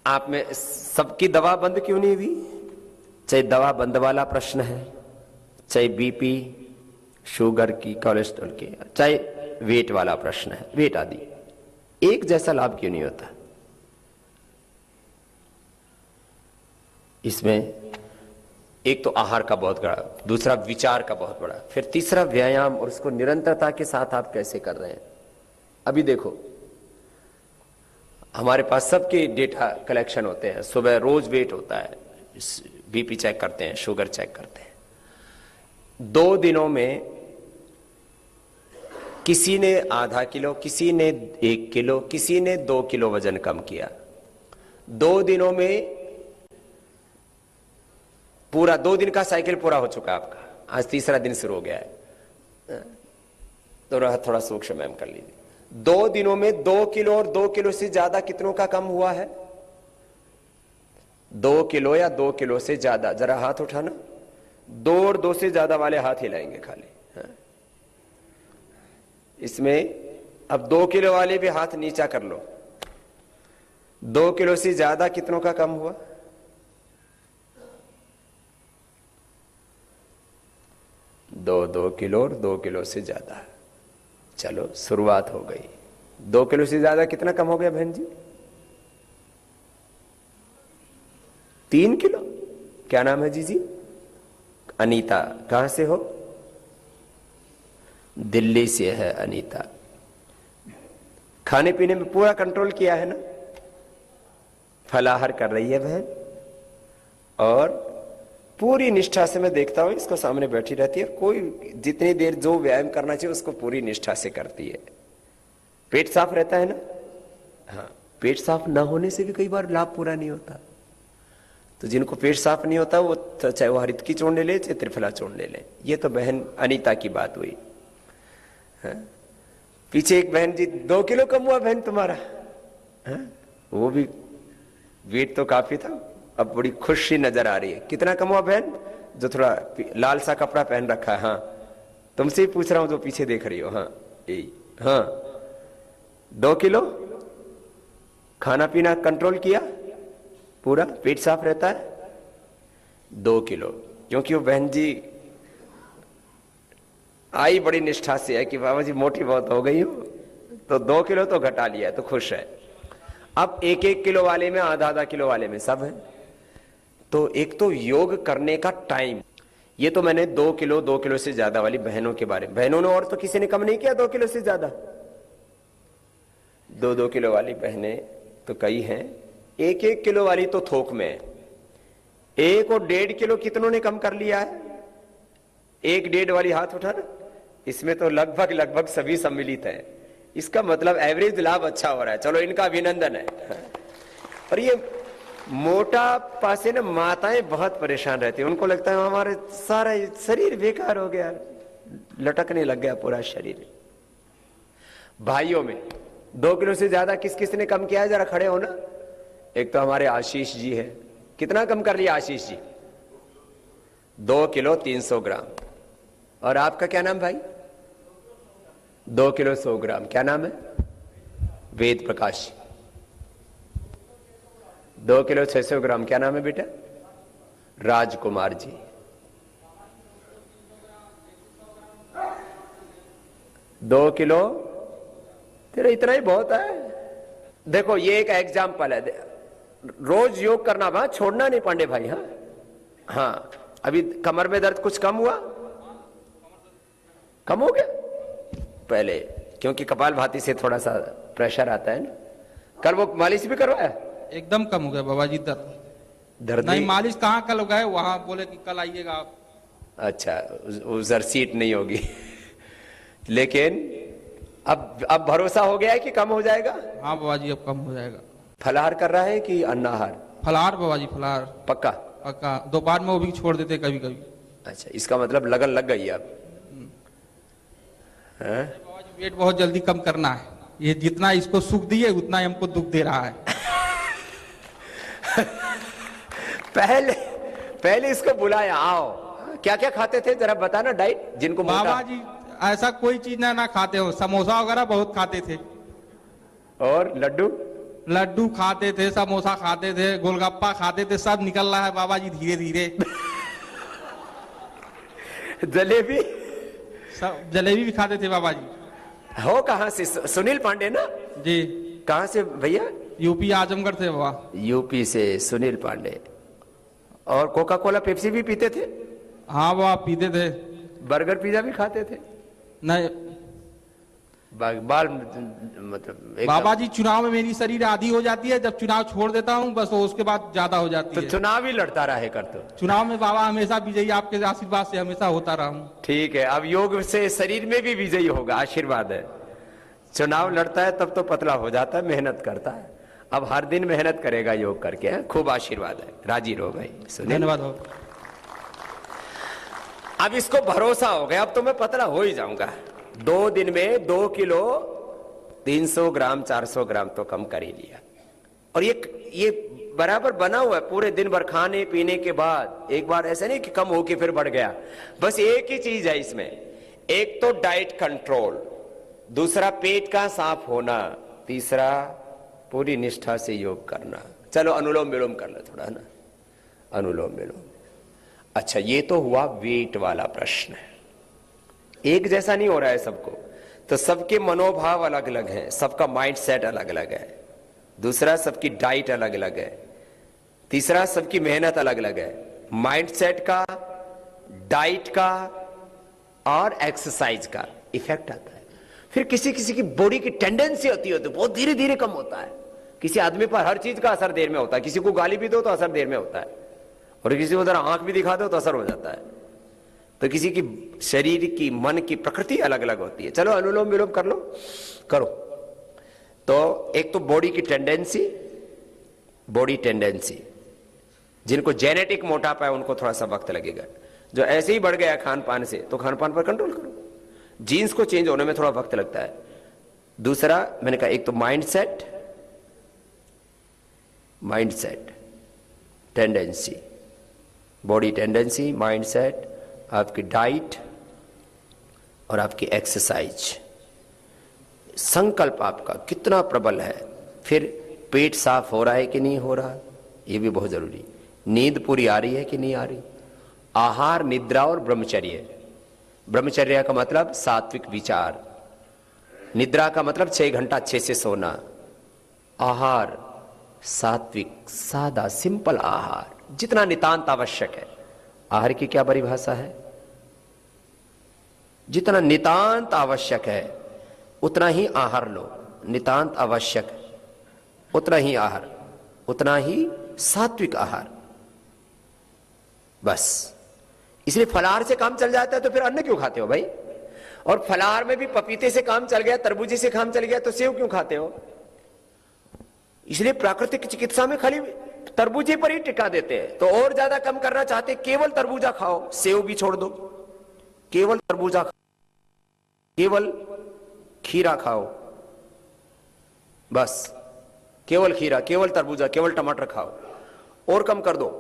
आप में सबकी दवा बंद क्यों नहीं हुई? चाहे दवा बंद वाला प्रश्न है, चाहे बीपी, शुगर की, कोलेस्ट्रॉल की, चाहे वेट वाला प्रश्न है, वेट आदि, एक जैसा लाभ क्यों नहीं होता? इसमें एक तो आहार का बहुत बड़ा, दूसरा विचार का बहुत बड़ा, फिर तीसरा व्यायाम, और उसको निरंतरता के साथ आप कैसे कर रहे हैं। अभी देखो हमारे पास सबके डेटा कलेक्शन होते हैं, सुबह रोज वेट होता है, बीपी चेक करते हैं, शुगर चेक करते हैं। 2 दिनों में किसी ने आधा किलो, किसी ने 1 किलो, किसी ने 2 किलो वजन कम किया। 2 दिनों में पूरा 2 दिन का साइकिल पूरा हो चुका है आपका, आज तीसरा दिन शुरू हो गया है। तो थोड़ा सूक्ष्म मैम कर लीजिए। 2 दिनों में 2 किलो और 2 किलो से ज्यादा कितनों का कम हुआ है? 2 किलो या 2 किलो से ज्यादा, जरा हाथ उठाना। 2 और 2 से ज्यादा वाले हाथ हिलाएंगे खाली। हाँ। इसमें अब 2 किलो वाले भी हाथ नीचा कर लो। 2 किलो से ज्यादा कितनों का कम हुआ? 2 किलो और 2 किलो से ज्यादा। चलो शुरुआत हो गई। 2 किलो से ज्यादा कितना कम हो गया बहन जी? 3 किलो। क्या नाम है जी? अनीता। कहां से हो? दिल्ली से है अनीता। खाने पीने में पूरा कंट्रोल किया है ना? फलाहार कर रही है बहन, और पूरी निष्ठा से मैं देखता हूं इसको, सामने बैठी रहती है। कोई जितनी देर जो व्यायाम करना चाहिए उसको पूरी निष्ठा से करती है। पेट साफ रहता है ना? हाँ, पेट साफ ना होने से भी कई बार लाभ पूरा नहीं होता। तो जिनको पेट साफ नहीं होता वो चाहे वो हरित की चूर्ण ले ले, चाहे त्रिफला चूर्ण ले ले। ये तो बहन अनीता की बात हुई। हाँ? पीछे एक बहन जी, 2 किलो कम हुआ बहन तुम्हारा। हाँ? वो भी वेट तो काफी था, अब बड़ी खुशी नजर आ रही है। कितना कम हुआ बहन? जो थोड़ा लाल सा कपड़ा पहन रखा है। हाँ, तुमसे ही पूछ रहा हूं जो पीछे देख रही हो। हाँ यही। हाँ, 2 किलो। खाना पीना कंट्रोल किया पूरा, पेट साफ रहता है। 2 किलो, क्योंकि वो बहन जी आई बड़ी निष्ठा से है कि बाबा जी मोटी बहुत हो गई हो, तो 2 किलो तो घटा लिया, तो खुश है। अब 1-1 किलो वाले में, आधा किलो वाले में सब है। तो एक तो योग करने का टाइम, ये तो मैंने 2 किलो से ज्यादा वाली बहनों के बारे में। बहनों ने और तो किसी ने कम नहीं किया 2 किलो से ज्यादा। 2 किलो वाली बहनें तो कई हैं। 1-1 किलो वाली तो थोक में है। 1 और 1.5 किलो कितनों ने कम कर लिया है? 1-1.5 वाली हाथ उठाना। इसमें तो लगभग सभी सम्मिलित हैं। इसका मतलब एवरेज लाभ अच्छा हो रहा है। चलो इनका अभिनंदन है। और ये मोटापा से ना माताएं बहुत परेशान रहती हैं। उनको लगता है हमारे सारा शरीर बेकार हो गया, लटकने लग गया पूरा शरीर। भाइयों में 2 किलो से ज्यादा किस किस ने कम किया है? जरा खड़े हो ना। एक तो हमारे आशीष जी है। कितना कम कर लिया आशीष जी? 2 किलो 300 ग्राम। और आपका क्या नाम भाई? 2 किलो 100 ग्राम। क्या नाम है? वेद प्रकाश। 2 किलो 600 ग्राम। क्या नाम है बेटा? राजकुमार जी। 2 किलो, तेरा इतना ही बहुत है। देखो ये एक एग्जाम्पल है। रोज योग करना, वहां छोड़ना नहीं पांडे भाई। हाँ हाँ, अभी कमर में दर्द कुछ कम हुआ? कम हो गया पहले, क्योंकि कपालभाति से थोड़ा सा प्रेशर आता है ना। कल वो मालिश भी करवाया? एकदम कम हो गया बाबा जी। दर्द नहीं, मालिश कहाँ कल हो गए, वहां बोले कि कल आइएगा आप। अच्छा, उधर सीट नहीं होगी। लेकिन अब भरोसा हो गया है कि कम हो जाएगा? हाँ बाबा जी, अब कम हो जाएगा। फलाहार कर रहा है कि अन्नाहार? फलाहार बाबा जी, फलाहार पक्का? पक्का। दोपहर में वो भी छोड़ देते कभी कभी। अच्छा, इसका मतलब लगन लग गई अब। बाबा जी, वेट बहुत जल्दी कम करना है। ये जितना इसको सुख दिए उतना ही हमको दुख दे रहा है। पहले इसको बुलाया, आओ। क्या क्या खाते थे जरा बताना डाइट, जिनको बाबा जी ऐसा कोई चीज ना खाते हो। समोसा वगैरह बहुत खाते थे, और लड्डू खाते थे, समोसा खाते थे, गोलगप्पा खाते थे। सब निकल रहा है बाबा जी धीरे धीरे। जलेबी? सब जलेबी भी खाते थे बाबा जी। हो कहां से? सुनील पांडे ना जी। कहां से भैया? यूपी आजमगढ़ से बाबा। यूपी से सुनील पांडे। और कोका कोला पेप्सी भी पीते थे? हाँ बाबा, पीते थे। बर्गर पिज्जा भी खाते थे? नहीं बाल मतलब बाबा जी, चुनाव में मेरी शरीर आधी हो जाती है। जब चुनाव छोड़ देता हूँ बस उसके बाद ज्यादा हो जाती तो है। चुनाव ही लड़ता रहे कर तो। चुनाव में बाबा हमेशा विजयी, आपके आशीर्वाद से हमेशा होता रहा हूँ। ठीक है, अब योग से शरीर में भी विजयी होगा, आशीर्वाद है। चुनाव लड़ता है तब तो पतला हो जाता है, मेहनत करता है। अब हर दिन मेहनत करेगा योग करके। खूब आशीर्वाद है। राजी रहो भाई। धन्यवाद। अब इसको भरोसा हो गया, अब तो मैं पतला हो ही जाऊंगा। 2 दिन में 2 किलो 300 ग्राम 400 ग्राम तो कम कर ही लिया। और ये बराबर बना हुआ है, पूरे दिन भर खाने पीने के बाद एक बार ऐसा नहीं कि कम हो के फिर बढ़ गया। बस एक ही चीज है इसमें, एक तो डाइट कंट्रोल, दूसरा पेट का साफ होना, तीसरा पूरी निष्ठा से योग करना। चलो अनुलोम विलोम कर लो थोड़ा ना, अनुलोम विलोम। अच्छा, ये तो हुआ वेट वाला प्रश्न। एक जैसा नहीं हो रहा है सबको, तो सबके मनोभाव अलग अलग है, सबका माइंड सेट अलग अलग है। दूसरा, सबकी डाइट अलग अलग है। तीसरा, सबकी मेहनत अलग अलग है। माइंड सेट का, डाइट का और एक्सरसाइज का इफेक्ट आता है। फिर किसी किसी की बॉडी की टेंडेंसी होती है तो बहुत धीरे धीरे कम होता है। किसी आदमी पर हर चीज का असर देर में होता है, किसी को गाली भी दो तो असर देर में होता है, और किसी को जरा आंख भी दिखा दो तो असर हो जाता है। तो किसी की शरीर की, मन की प्रकृति अलग अलग होती है। चलो अनुलोम विलोम कर लो, करो। तो एक तो बॉडी की टेंडेंसी, बॉडी टेंडेंसी, जिनको जेनेटिक मोटापा है उनको थोड़ा सा वक्त लगेगा। जो ऐसे ही बढ़ गया खान पान से, तो खान पान पर कंट्रोल करो। जीन्स को चेंज होने में थोड़ा वक्त लगता है। दूसरा मैंने कहा, एक तो mind set, tendency, body tendency, mind set, आपकी डाइट और आपकी एक्सरसाइज। संकल्प आपका कितना प्रबल है। फिर पेट साफ हो रहा है कि नहीं हो रहा, ये भी बहुत जरूरी। नींद पूरी आ रही है कि नहीं आ रही। आहार, निद्रा और ब्रह्मचर्य। ब्रह्मचर्य का मतलब सात्विक विचार, निद्रा का मतलब 6 घंटा अच्छे से सोना, आहार सात्विक, सादा, सिंपल आहार, जितना नितांत आवश्यक है। आहार की क्या परिभाषा है? जितना नितांत आवश्यक है उतना ही आहार लो। नितांत आवश्यक उतना ही आहार, उतना ही सात्विक आहार, बस। इसलिए फलाहार से काम चल जाता है तो फिर अन्न क्यों खाते हो भाई? और फलाहार में भी पपीते से काम चल गया, तरबूजे से काम चल गया, तो सेव क्यों खाते हो? इसलिए प्राकृतिक चिकित्सा में खाली तरबूजे पर ही टिका देते हैं। तो और ज्यादा कम करना चाहते केवल तरबूजा खाओ, सेव भी छोड़ दो, केवल तरबूजा खाओ, केवल खीरा खाओ, बस केवल खीरा, केवल तरबूजा, केवल टमाटर खाओ, और कम कर दो।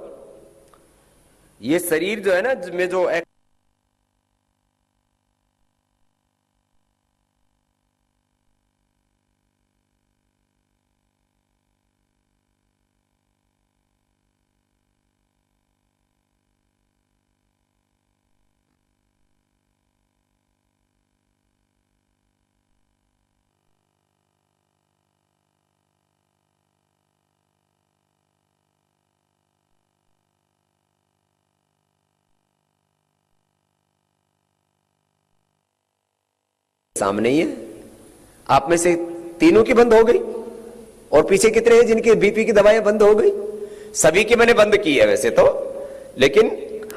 ये शरीर जो है ना, में जो सामने ही है। आप में से तीनों की बंद हो गई, और पीछे कितने हैं जिनकी बीपी की दवाएं बंद हो गई? सभी की मैंने बंद की है वैसे तो, लेकिन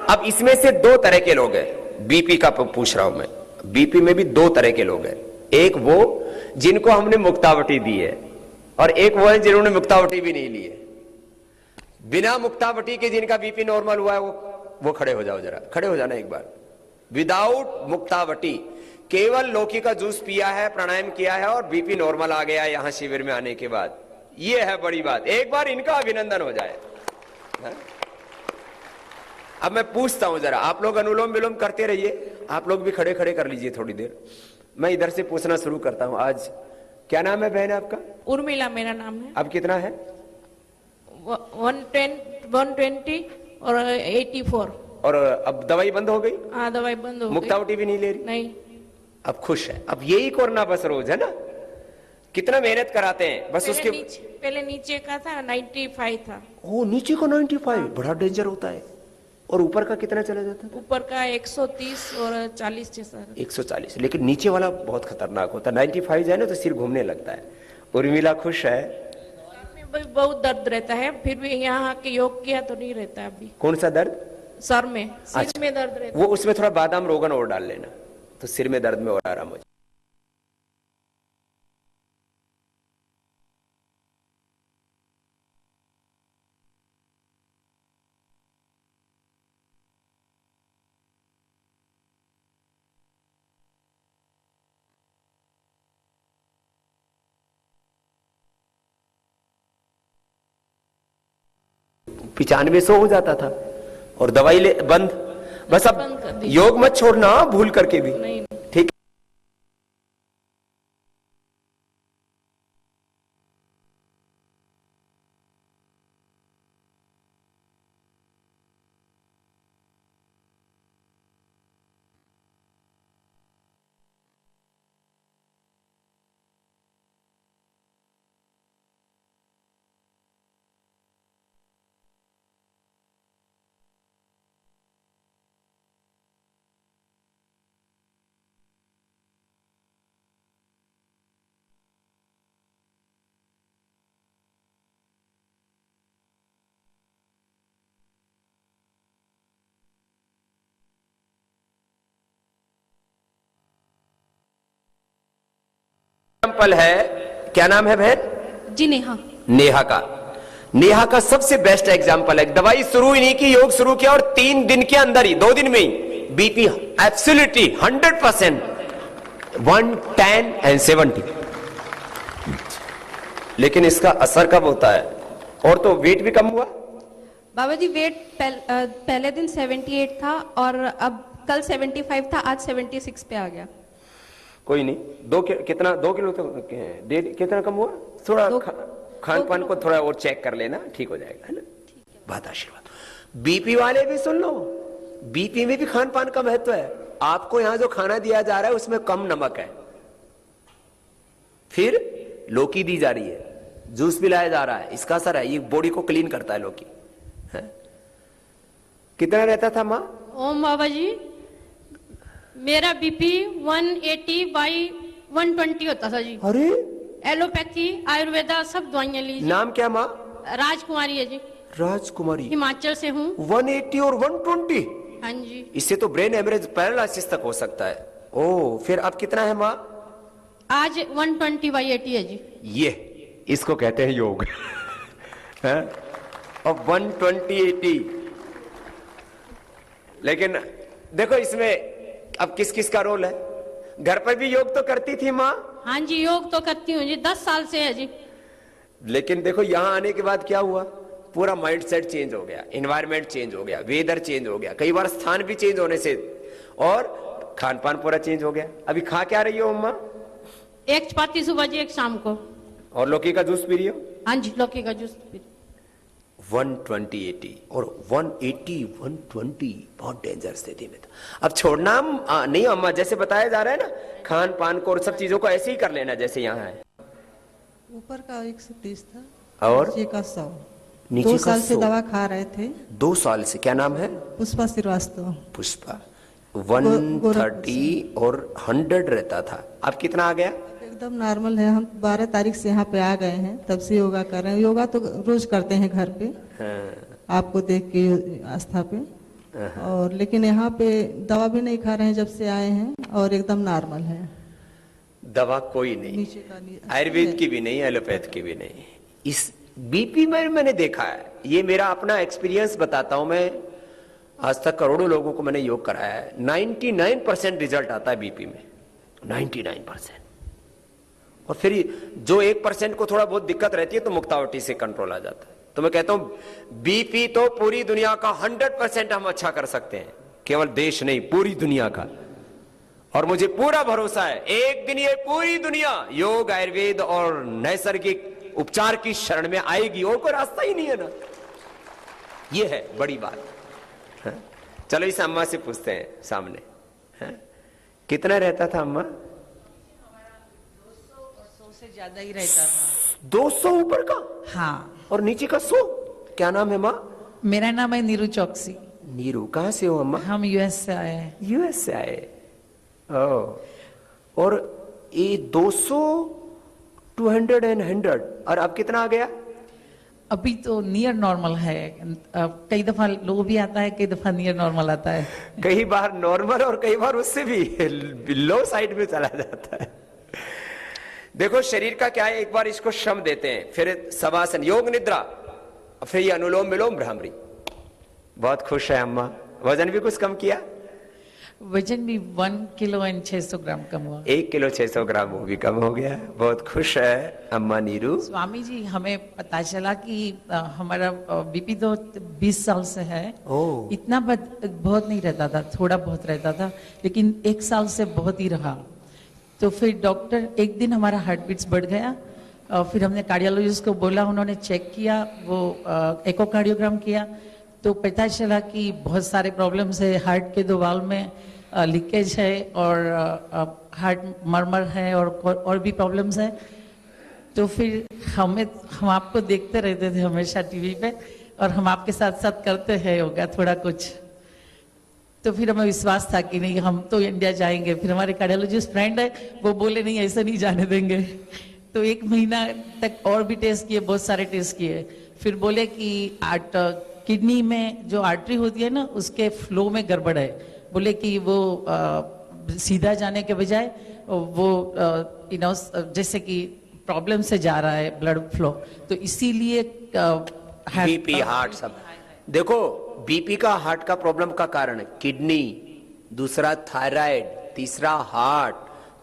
अब इसमें से 2 तरह के लोग हैं। बीपी का पूछ रहा हूं मैं। बीपी में भी 2 तरह के लोग हैं। एक वो जिनको हमने मुक्तावटी दी है, और एक वो है जिन्होंने मुक्तावटी भी नहीं ली है। बिना मुक्तावटी के जिनका बीपी नॉर्मल हुआ है वो खड़े हो जाओ, जरा खड़े हो जाना एक बार। विदाउट मुक्तावटी, केवल लौकी का जूस पिया है, प्राणायाम किया है और बीपी नॉर्मल आ गया यहां शिविर में आने के बाद। ये है बड़ी बात, एक बार इनका अभिनंदन हो जाए। है? अब मैं पूछता हूं, जरा आप लोग अनुलोम विलोम करते रहिए, आप लोग भी खड़े खड़े कर लीजिए थोड़ी देर। मैं इधर से पूछना शुरू करता हूं। आज क्या नाम है बहन आपका? उर्मिला मेरा नाम है। अब कितना है? 120 और 84। और अब दवाई बंद हो गई? हाँ, दवाई बंद हो गई। मुक्तावटी भी नहीं ले रही? नहीं। अब खुश है। अब यही करना बस रोज, है ना? कितना मेहनत कराते हैं बस उसके। पहले नीचे का था 95 था। ओ, नीचे का 95 बड़ा डेंजर होता है। और ऊपर का कितना चला जाता है? ऊपर का 130 और 40 जैसा। 140, लेकिन नीचे वाला बहुत खतरनाक होता है। 95 जाए ना तो सिर घूमने लगता है। उर्मिला खुश है। बहुत दर्द रहता है, फिर भी यहाँ के योग किया तो नहीं रहता अभी। कौन सा दर्द? सर में, सिर में दर्द रहता है। वो उसमें थोड़ा बादाम रोगन और डाल लेना, तो सिर में दर्द में और आराम हो जाए। 95-100 हो जाता था और दवाई ले बंद। बस अब बंद कर दी। योग मत छोड़ना भूल करके भी, नहीं ठीक है? एग्जाम्पल है, क्या नाम है बहन? जी नेहा। नेहा का। नेहा का सबसे बेस्ट एग्जाम्पल है। दवाई शुरू ही नहीं की, योग शुरू किया और 3 दिन के अंदर ही, 2 दिन में ही बीपी एब्सोल्युटली 100% 110 एंड 70। लेकिन इसका असर कब होता है? और तो वेट भी कम हुआ। बाबा जी वेट पहले दिन 78 था और अब कल 75 था, आज 76 पे आ गया। कोई नहीं, 2 किलो तो कितना कम हुआ? थोड़ा खान पान को थोड़ा और चेक कर लेना, ठीक हो जाएगा, है ना? बहुत आशीर्वाद। बीपी वाले भी सुन लो, बीपी में भी खान पान का महत्व है। आपको यहां जो खाना दिया जा रहा है उसमें कम नमक है, फिर लौकी दी जा रही है, जूस पिलाया जा रहा है, इसका असर है, ये बॉडी को क्लीन करता है लौकी, है? कितना रहता था माँ? ओम बाबा जी मेरा बीपी 180/120 होता था जी। अरे एलोपैथी आयुर्वेदा सब दवाइयां ली जी। नाम क्या माँ? राजकुमारी है जी, राजकुमारी। हिमाचल से हूँ। 180 और 120, हाँ जी। इससे तो ब्रेन हेमरेज पैरालिसिस तक हो सकता है। ओ, फिर अब कितना है माँ? आज 120/80 है जी। ये इसको कहते हैं योग। है? अब 120/80। लेकिन देखो इसमें अब किस किस का रोल है? घर पर भी योग तो करती थी माँ? हाँ जी योग तो करती हूँ जी, 10 साल से है जी। लेकिन देखो यहां आने के बाद क्या हुआ? पूरा माइंड सेट चेंज हो गया, एनवायरमेंट चेंज हो गया, वेदर चेंज हो गया, कई बार स्थान भी चेंज होने से, और खान पान पूरा चेंज हो गया। अभी खा क्या रही हो अम्मा? 1 चपाती सुबह जी, 1 शाम को। और लौकी का जूस पी रही हो? हाँ जी लौकी का जूस। 120/80 और 180/120 बहुत डेंजर स्थिति में था। अब छोड़ना नहीं अम्मा, जैसे बताया जा रहा है ना, खान पान को और सब चीजों को ऐसे ही कर लेना जैसे यहाँ है। ऊपर का 130 था और नीचे का 100। नीचे 2 का साल से 100। दवा खा रहे थे। 2 साल से। क्या नाम है? पुष्पा श्रीवास्तव। पुष्पा। 130 और 100 रहता था, अब कितना आ गया? एकदम नॉर्मल है। हम 12 तारीख से यहाँ पे आ गए हैं, तब से योगा कर रहे हैं। योगा तो रोज करते हैं घर पे, आपको देख के आस्था पे, और लेकिन यहाँ पे दवा भी नहीं खा रहे हैं जब से आए हैं, और एकदम नॉर्मल है। दवा कोई नहीं, नीचे का आयुर्वेद की भी नहीं, एलोपैथ की भी नहीं। इस बीपी में मैंने देखा है, ये मेरा अपना एक्सपीरियंस बताता हूं मैं। आज तक करोड़ों लोगों को मैंने योग कराया है, 99% रिजल्ट आता है बीपी में, 99%। और फिर जो 1% को थोड़ा बहुत दिक्कत रहती है तो मुक्तावटी से कंट्रोल आ जाता है। तो मैं कहता हूं बीपी तो पूरी दुनिया का 100% हम अच्छा कर सकते हैं, केवल देश नहीं पूरी दुनिया का। और मुझे पूरा भरोसा है एक दिन ये पूरी दुनिया योग, आयुर्वेद और नैसर्गिक उपचार की शरण में आएगी, और कोई रास्ता ही नहीं है ना। ये है बड़ी बात है। चलो इस अम्मा से पूछते हैं सामने, है? कितना रहता था अम्मा? 200 से ज्यादा ही रहता था। 200 ऊपर का? हाँ। और नीचे का 100? क्या नाम है माँ? मेरा नाम है नीरू चौकसी। नीरू, कहाँ से हो अम्मा? हम यूएस से आए हैं। यूएस से आए? और ये 200, 200 एंड 100, और अब कितना आ गया? अभी तो नियर नॉर्मल है। कई दफा लो भी आता है, कई दफा नियर नॉर्मल आता है। कई बार नॉर्मल और कई बार उससे भी लो साइड में चला जाता है। देखो शरीर का क्या है, एक बार इसको श्रम देते हैं, फिर शवासन, योग निद्रा, फिर ये अनुलोम विलोम भ्रामरी। बहुत खुश है अम्मा। वजन भी कुछ कम किया? वजन भी 1 किलो एंड 600 ग्राम कम हुआ। 1 किलो 600 ग्राम वो भी कम हो गया। बहुत खुश है अम्मा नीरू। स्वामी जी हमें पता चला कि हमारा बीपी तो 20 साल से है। इतना बहुत नहीं रहता था, थोड़ा बहुत रहता था, लेकिन 1 साल से बहुत ही रहा। तो फिर डॉक्टर एक दिन हमारा हार्ट बीट्स बढ़ गया और फिर हमने कार्डियोलॉजिस्ट को बोला, उन्होंने चेक किया, वो एकोकार्डियोग्राम किया तो पता चला कि बहुत सारे प्रॉब्लम्स है, हार्ट के 2 वाल्व में लीकेज है और हार्ट मरमर है और भी प्रॉब्लम्स है। तो फिर हम आपको देखते रहते थे हमेशा टीवी पे और हम आपके साथ साथ करते हैं योगा थोड़ा कुछ। तो फिर हमें विश्वास था कि नहीं हम तो इंडिया जाएंगे। फिर हमारे कार्डियोलॉजिस्ट फ्रेंड है, वो बोले नहीं ऐसे नहीं जाने देंगे। तो 1 महीना तक और भी टेस्ट किए, बहुत सारे टेस्ट किए। फिर बोले कि किडनी में जो आर्टरी होती है ना उसके फ्लो में गड़बड़ है। बोले कि वो सीधा जाने के बजाय वो जैसे कि प्रॉब्लम से जा रहा है ब्लड फ्लो, तो इसीलिए बीपी हार्ट सब। देखो बीपी का हार्ट का प्रॉब्लम का कारण किडनी, दूसरा थायराइड, तीसरा हार्ट,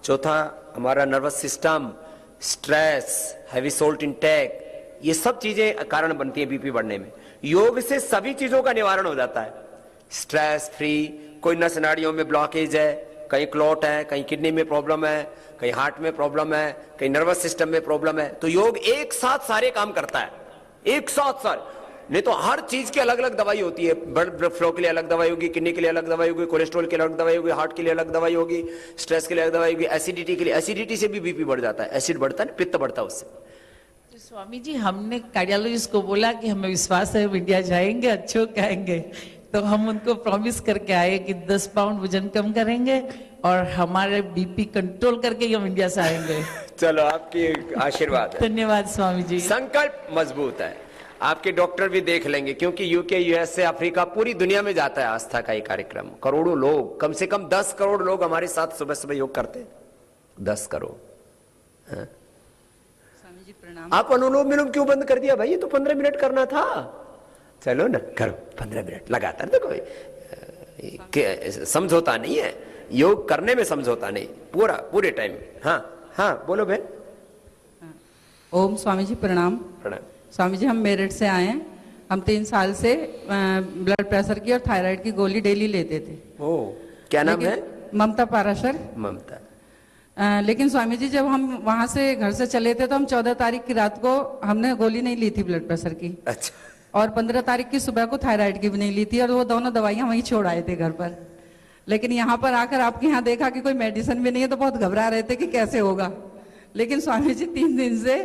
चौथा हमारा nervous system, stress, heavy salt intake, ये सब चीजें कारण बनती है बीपी बढ़ने में। योग से सभी चीजों का निवारण हो जाता है। स्ट्रेस फ्री, कोई नस नाड़ियों में ब्लॉकेज है, कहीं क्लॉट है, कहीं किडनी में प्रॉब्लम है, कहीं हार्ट में प्रॉब्लम है, कहीं नर्वस सिस्टम में प्रॉब्लम है, तो योग एक साथ सारे काम करता है, एक साथ सारे। नहीं तो हर चीज की अलग अलग दवाई होती है। ब्लड फ्लो के लिए अलग दवाई होगी, किडनी के लिए अलग दवाई होगी, कोलेस्ट्रॉल के लिए अलग दवाई होगी, हार्ट के लिए अलग दवाई होगी, स्ट्रेस के लिए अलग दवाई होगी, एसिडिटी के लिए। एसिडिटी से भी बीपी बढ़ जाता है, एसिड बढ़ता है, पित्त बढ़ता है उससे। तो स्वामी जी हमने कार्डियोलॉजिस्ट को बोला कि हमें विश्वास है इंडिया जाएंगे, अच्छे हो कहेंगे। तो हम उनको प्रॉमिस करके आए कि 10 पाउंड वजन कम करेंगे और हमारे बीपी कंट्रोल करके ही हम इंडिया से आएंगे। चलो आपकी आशीर्वाद है। धन्यवाद स्वामी जी। संकल्प मजबूत है। आपके डॉक्टर भी देख लेंगे, क्योंकि यूके, यूएसए, अफ्रीका, पूरी दुनिया में जाता है आस्था का ये कार्यक्रम। करोड़ों लोग, कम से कम 10 करोड़ लोग हमारे साथ सुबह सुबह योग करते हैं। 10 करोड़। आप अनुलोम विलोम क्यों बंद कर दिया भाई? ये तो 15 मिनट करना था। चलो ना करो 15 मिनट लगातार। देखो समझौता नहीं है, योग करने में समझौता नहीं, पूरे टाइम। हाँ हाँ बोलो बहन। ओम स्वामी जी प्रणाम। प्रणाम। स्वामी जी हम मेरठ से आए हैं। हम 3 साल से ब्लड प्रेशर की और थायराइड की गोली डेली लेते थे। क्या नाम है? ममता पाराशर। ममता। लेकिन स्वामी जी जब हम वहां से घर से चले थे तो हम 14 तारीख की रात को हमने गोली नहीं ली थी ब्लड प्रेशर की। अच्छा। और 15 तारीख की सुबह को थायराइड की भी नहीं ली थी, और वो दोनों दवाइयां वहीं छोड़ आए थे घर पर। लेकिन यहाँ पर आकर आपके यहाँ देखा कि कोई मेडिसिन भी नहीं है, तो बहुत घबरा रहे थे कि कैसे होगा। लेकिन स्वामी जी 3 दिन से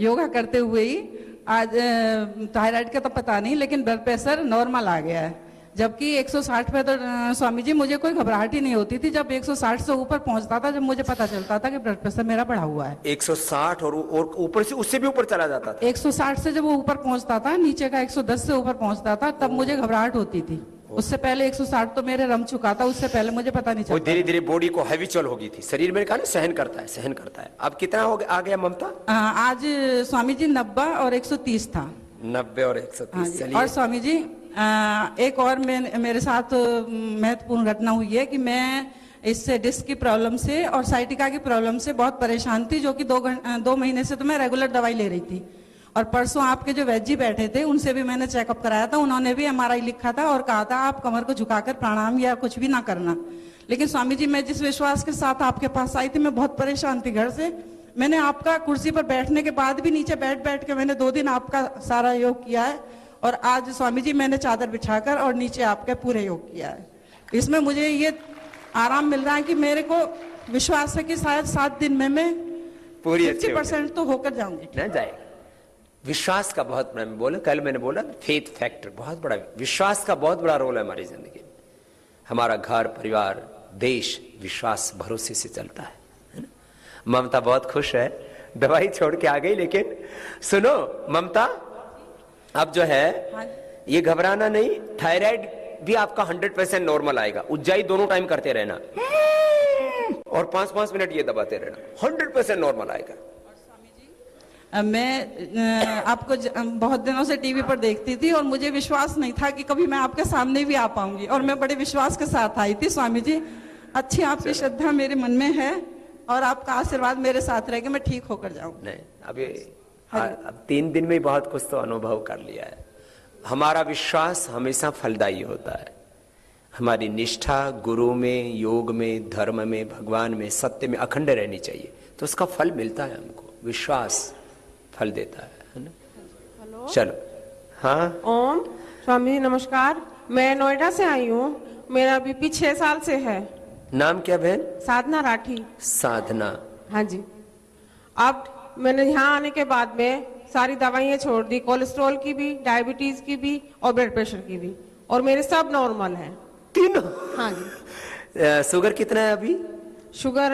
योगा करते हुए ही आज थायराइड का तो पता नहीं, लेकिन ब्लड प्रेशर नॉर्मल आ गया है। जबकि 160 पे तो स्वामी जी मुझे कोई घबराहट ही नहीं होती थी। जब 160 से ऊपर पहुंचता था, जब मुझे पता चलता था कि ब्लड प्रेशर मेरा बढ़ा हुआ है। 160 और ऊपर से उससे भी ऊपर चला जाता था। 160 से जब वो ऊपर पहुंचता था, नीचे का 110 से ऊपर पहुंचता था, तब मुझे घबराहट होती थी। उससे पहले 160 तो मेरे रम चुका था, उससे पहले मुझे पता नहीं चलता। धीरे धीरे बॉडी को हैबिचुअल हो गई थी, शरीर में कहा ना सहन करता है। अब कितना हो गया, आ गया ममता? आज स्वामी जी 90 और 130 था। 90 और 130। और स्वामी जी एक और मेरे साथ महत्वपूर्ण घटना हुई है कि मैं इससे डिस्क की प्रॉब्लम से और साइटिका की प्रॉब्लम से बहुत परेशान थी, जो कि 2 महीने से तो मैं रेगुलर दवाई ले रही थी। और परसों आपके जो वैद्य जी बैठे थे उनसे भी मैंने चेकअप कराया था। उन्होंने भी MRI लिखा था और कहा था आप कमर को झुकाकर प्राणायाम या कुछ भी ना करना। लेकिन स्वामी जी मैं जिस विश्वास के साथ आपके पास आई थी, मैं बहुत परेशान थी घर से। मैंने आपका कुर्सी पर बैठने के बाद भी नीचे बैठ के मैंने 2 दिन आपका सारा योग किया है। और आज स्वामी जी मैंने चादर बिछाकर और नीचे आपके पूरे योग किया है। इसमें मुझे ये आराम मिल रहा है कि मेरे को विश्वास है कि शायद 7 दिन में मैं पूरी 50% तो होकर जाऊंगी। ना जाएगा। विश्वास का बहुत, मैंने बोला फेथ फैक्टर बहुत बड़ा, विश्वास का बहुत बड़ा रोल है हमारी जिंदगी में। हमारा घर, परिवार, देश विश्वास भरोसे से चलता है ना? ममता बहुत खुश है, दवाई छोड़ के आ गई। लेकिन सुनो ममता, अब जो है ये घबराना नहीं। थायराइड भी आपका 100% नॉर्मल आएगा। उज्जाई दोनों टाइम करते रहना और 5-5 मिनट ये दबाते रहना, 100% नॉर्मल आएगा। मैं आपको बहुत दिनों से टीवी पर देखती थी और मुझे विश्वास नहीं था कि कभी मैं आपके सामने भी आ पाऊंगी, और मैं बड़े विश्वास के साथ आई थी। स्वामी जी, अच्छी आपकी श्रद्धा मेरे मन में है और आपका आशीर्वाद मेरे साथ रहे कि मैं ठीक होकर जाऊं। नहीं, अब 3 दिन में ही बहुत कुछ तो अनुभव कर लिया है। हमारा विश्वास हमेशा फलदायी होता है। हमारी निष्ठा गुरु में, योग में, धर्म में, भगवान में, सत्य में अखंड रहनी चाहिए, तो उसका फल मिलता है हमको। विश्वास फल देता है ना। हेलो, चलो। हाँ, ओम स्वामी जी नमस्कार। मैं नोएडा से आई हूँ। मेरा बीपी 6 साल से है। नाम क्या बहन? साधना राठी। साधना। हाँ जी। अब मैंने यहाँ आने के बाद में सारी दवाइयाँ छोड़ दी, कोलेस्ट्रॉल की भी, डायबिटीज की भी और ब्लड प्रेशर की भी, और मेरे सब नॉर्मल है तीनों। हाँ जी। शुगर कितना है अभी? शुगर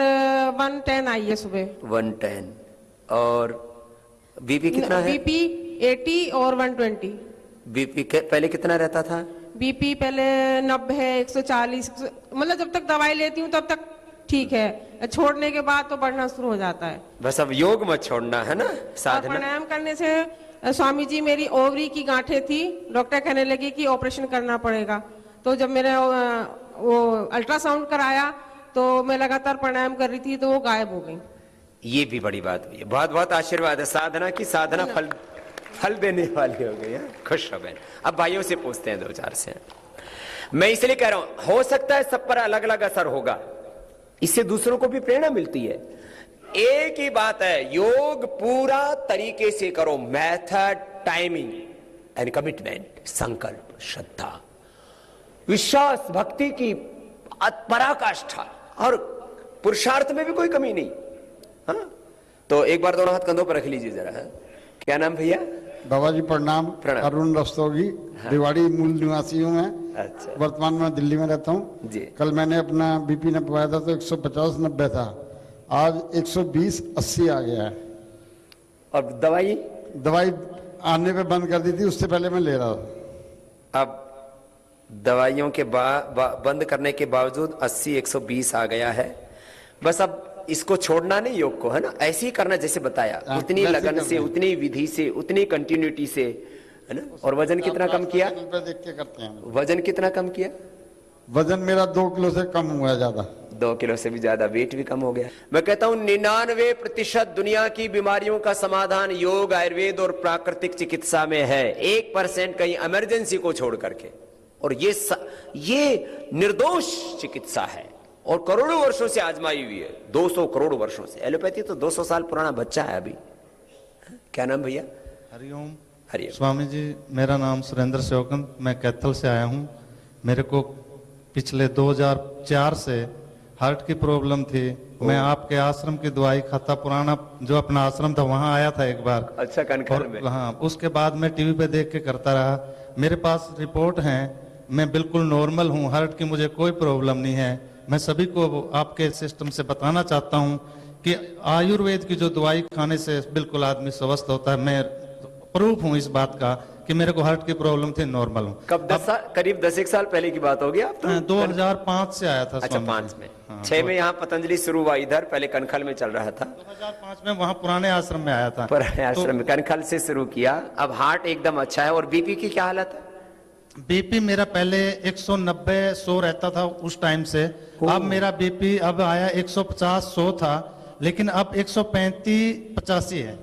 110 आई है सुबह। 110। और बीपी कितना है? बीपी 80 और 120। बीपी पहले कितना रहता था? बीपी पहले 90 है, 140, मतलब जब तक दवाई लेती हूँ तब तक ठीक है, छोड़ने के बाद तो बढ़ना शुरू हो जाता है। बस अब योग मत छोड़ना है ना। साधना। प्राणायाम करने से स्वामी जी, मेरी ओवरी की गांठें थी, डॉक्टर कहने लगे कि ऑपरेशन करना पड़ेगा। तो जब मैंने वो अल्ट्रासाउंड कराया तो मैं लगातार प्राणायाम कर रही थी तो वो गायब हो गई। ये भी बड़ी बात हुई है। बहुत बहुत आशीर्वाद है साधना की। साधना फल देने वाली हो गई है। खुश हो गए। अब भाइयों से पूछते हैं 2-4 से। मैं इसलिए कह रहा हूं, हो सकता है सब पर अलग अलग असर होगा, इससे दूसरों को भी प्रेरणा मिलती है। एक ही बात है, योग पूरा तरीके से करो। मेथड, टाइमिंग एंड कमिटमेंट, संकल्प, श्रद्धा, विश्वास, भक्ति की पराकाष्ठा, और पुरुषार्थ में भी कोई कमी नहीं। हाँ, तो एक बार दोनों हाथ कंधों पर रख लीजिए जरा। हाँ? क्या नाम भैया? बाबा जी प्रणाम। अरुण रस्तोगी। हाँ। दिवाड़ी मूल निवासी हूँ मैं। अच्छा। वर्तमान में दिल्ली में रहता हूँ जी। कल मैंने अपना बीपी नपवाया था तो 150/90 था, आज 120/80 आ गया है। और दवाई आने पे बंद कर दी थी, उससे पहले मैं ले रहा था। अब दवाइयों के बंद करने के बावजूद 80-120 आ गया है। बस अब इसको छोड़ना नहीं, योग को, है ना, ऐसे ही करना जैसे बताया, उतनी लगन से, उतनी विधि से, उतनी कंटिन्यूटी से, है ना। और वजन कितना कम किया? देख के करते हैं। वजन कितना कम किया? वजन मेरा 2 किलो से कम हुआ है, ज्यादा 2 किलो से भी ज्यादा। वेट भी कम हो गया। मैं कहता हूं 99% दुनिया की बीमारियों का समाधान योग, आयुर्वेद और प्राकृतिक चिकित्सा में है। 1% कहीं इमरजेंसी को छोड़ करके। और ये निर्दोष चिकित्सा है और करोड़ों वर्षों से आजमाई हुई है। 200 करोड़ वर्षों से। एलोपैथी तो 200 साल पुराना बच्चा है अभी। क्या नाम भैया? हरिओम। हरिओम। स्वामी जी, मेरा नाम सुरेंद्र सेवकंत, मैं कैथल से आया हूँ। मेरे को पिछले 2004 से हार्ट की प्रॉब्लम थी। मैं आपके आश्रम की दवाई खाता, पुराना जो अपना आश्रम था वहां आया था एक बार। अच्छा, कनखल में। हाँ, उसके बाद मैं टीवी पे देख के करता रहा। मेरे पास रिपोर्ट है, मैं बिल्कुल नॉर्मल हूँ, हार्ट की मुझे कोई प्रॉब्लम नहीं है। मैं सभी को आपके सिस्टम से बताना चाहता हूँ कि आयुर्वेद की जो दवाई खाने से बिल्कुल आदमी स्वस्थ होता है। मैं प्रूफ हूँ इस बात का कि मेरे को हार्ट की प्रॉब्लम थी, नॉर्मल हूँ। कब? करीब 10 साल पहले की बात होगी। आप तो 2005 से आया था। अच्छा, 5 में। 6 में यहाँ पतंजलि शुरू हुआ, इधर पहले कनखल में चल रहा था। 2005 में वहाँ पुराने आश्रम में आया था। पुराने आश्रम में कनखल से शुरू किया। अब हार्ट एकदम अच्छा है। और बीपी की क्या हालत है? बीपी मेरा पहले 190-100 रहता था उस टाइम से। अब मेरा बीपी अब आया 150-100 था, लेकिन अब 135-85 है।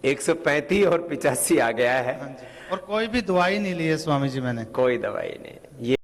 135 और 85 आ गया है। और कोई भी दवाई नहीं ली है स्वामी जी मैंने। कोई दवाई नहीं। ये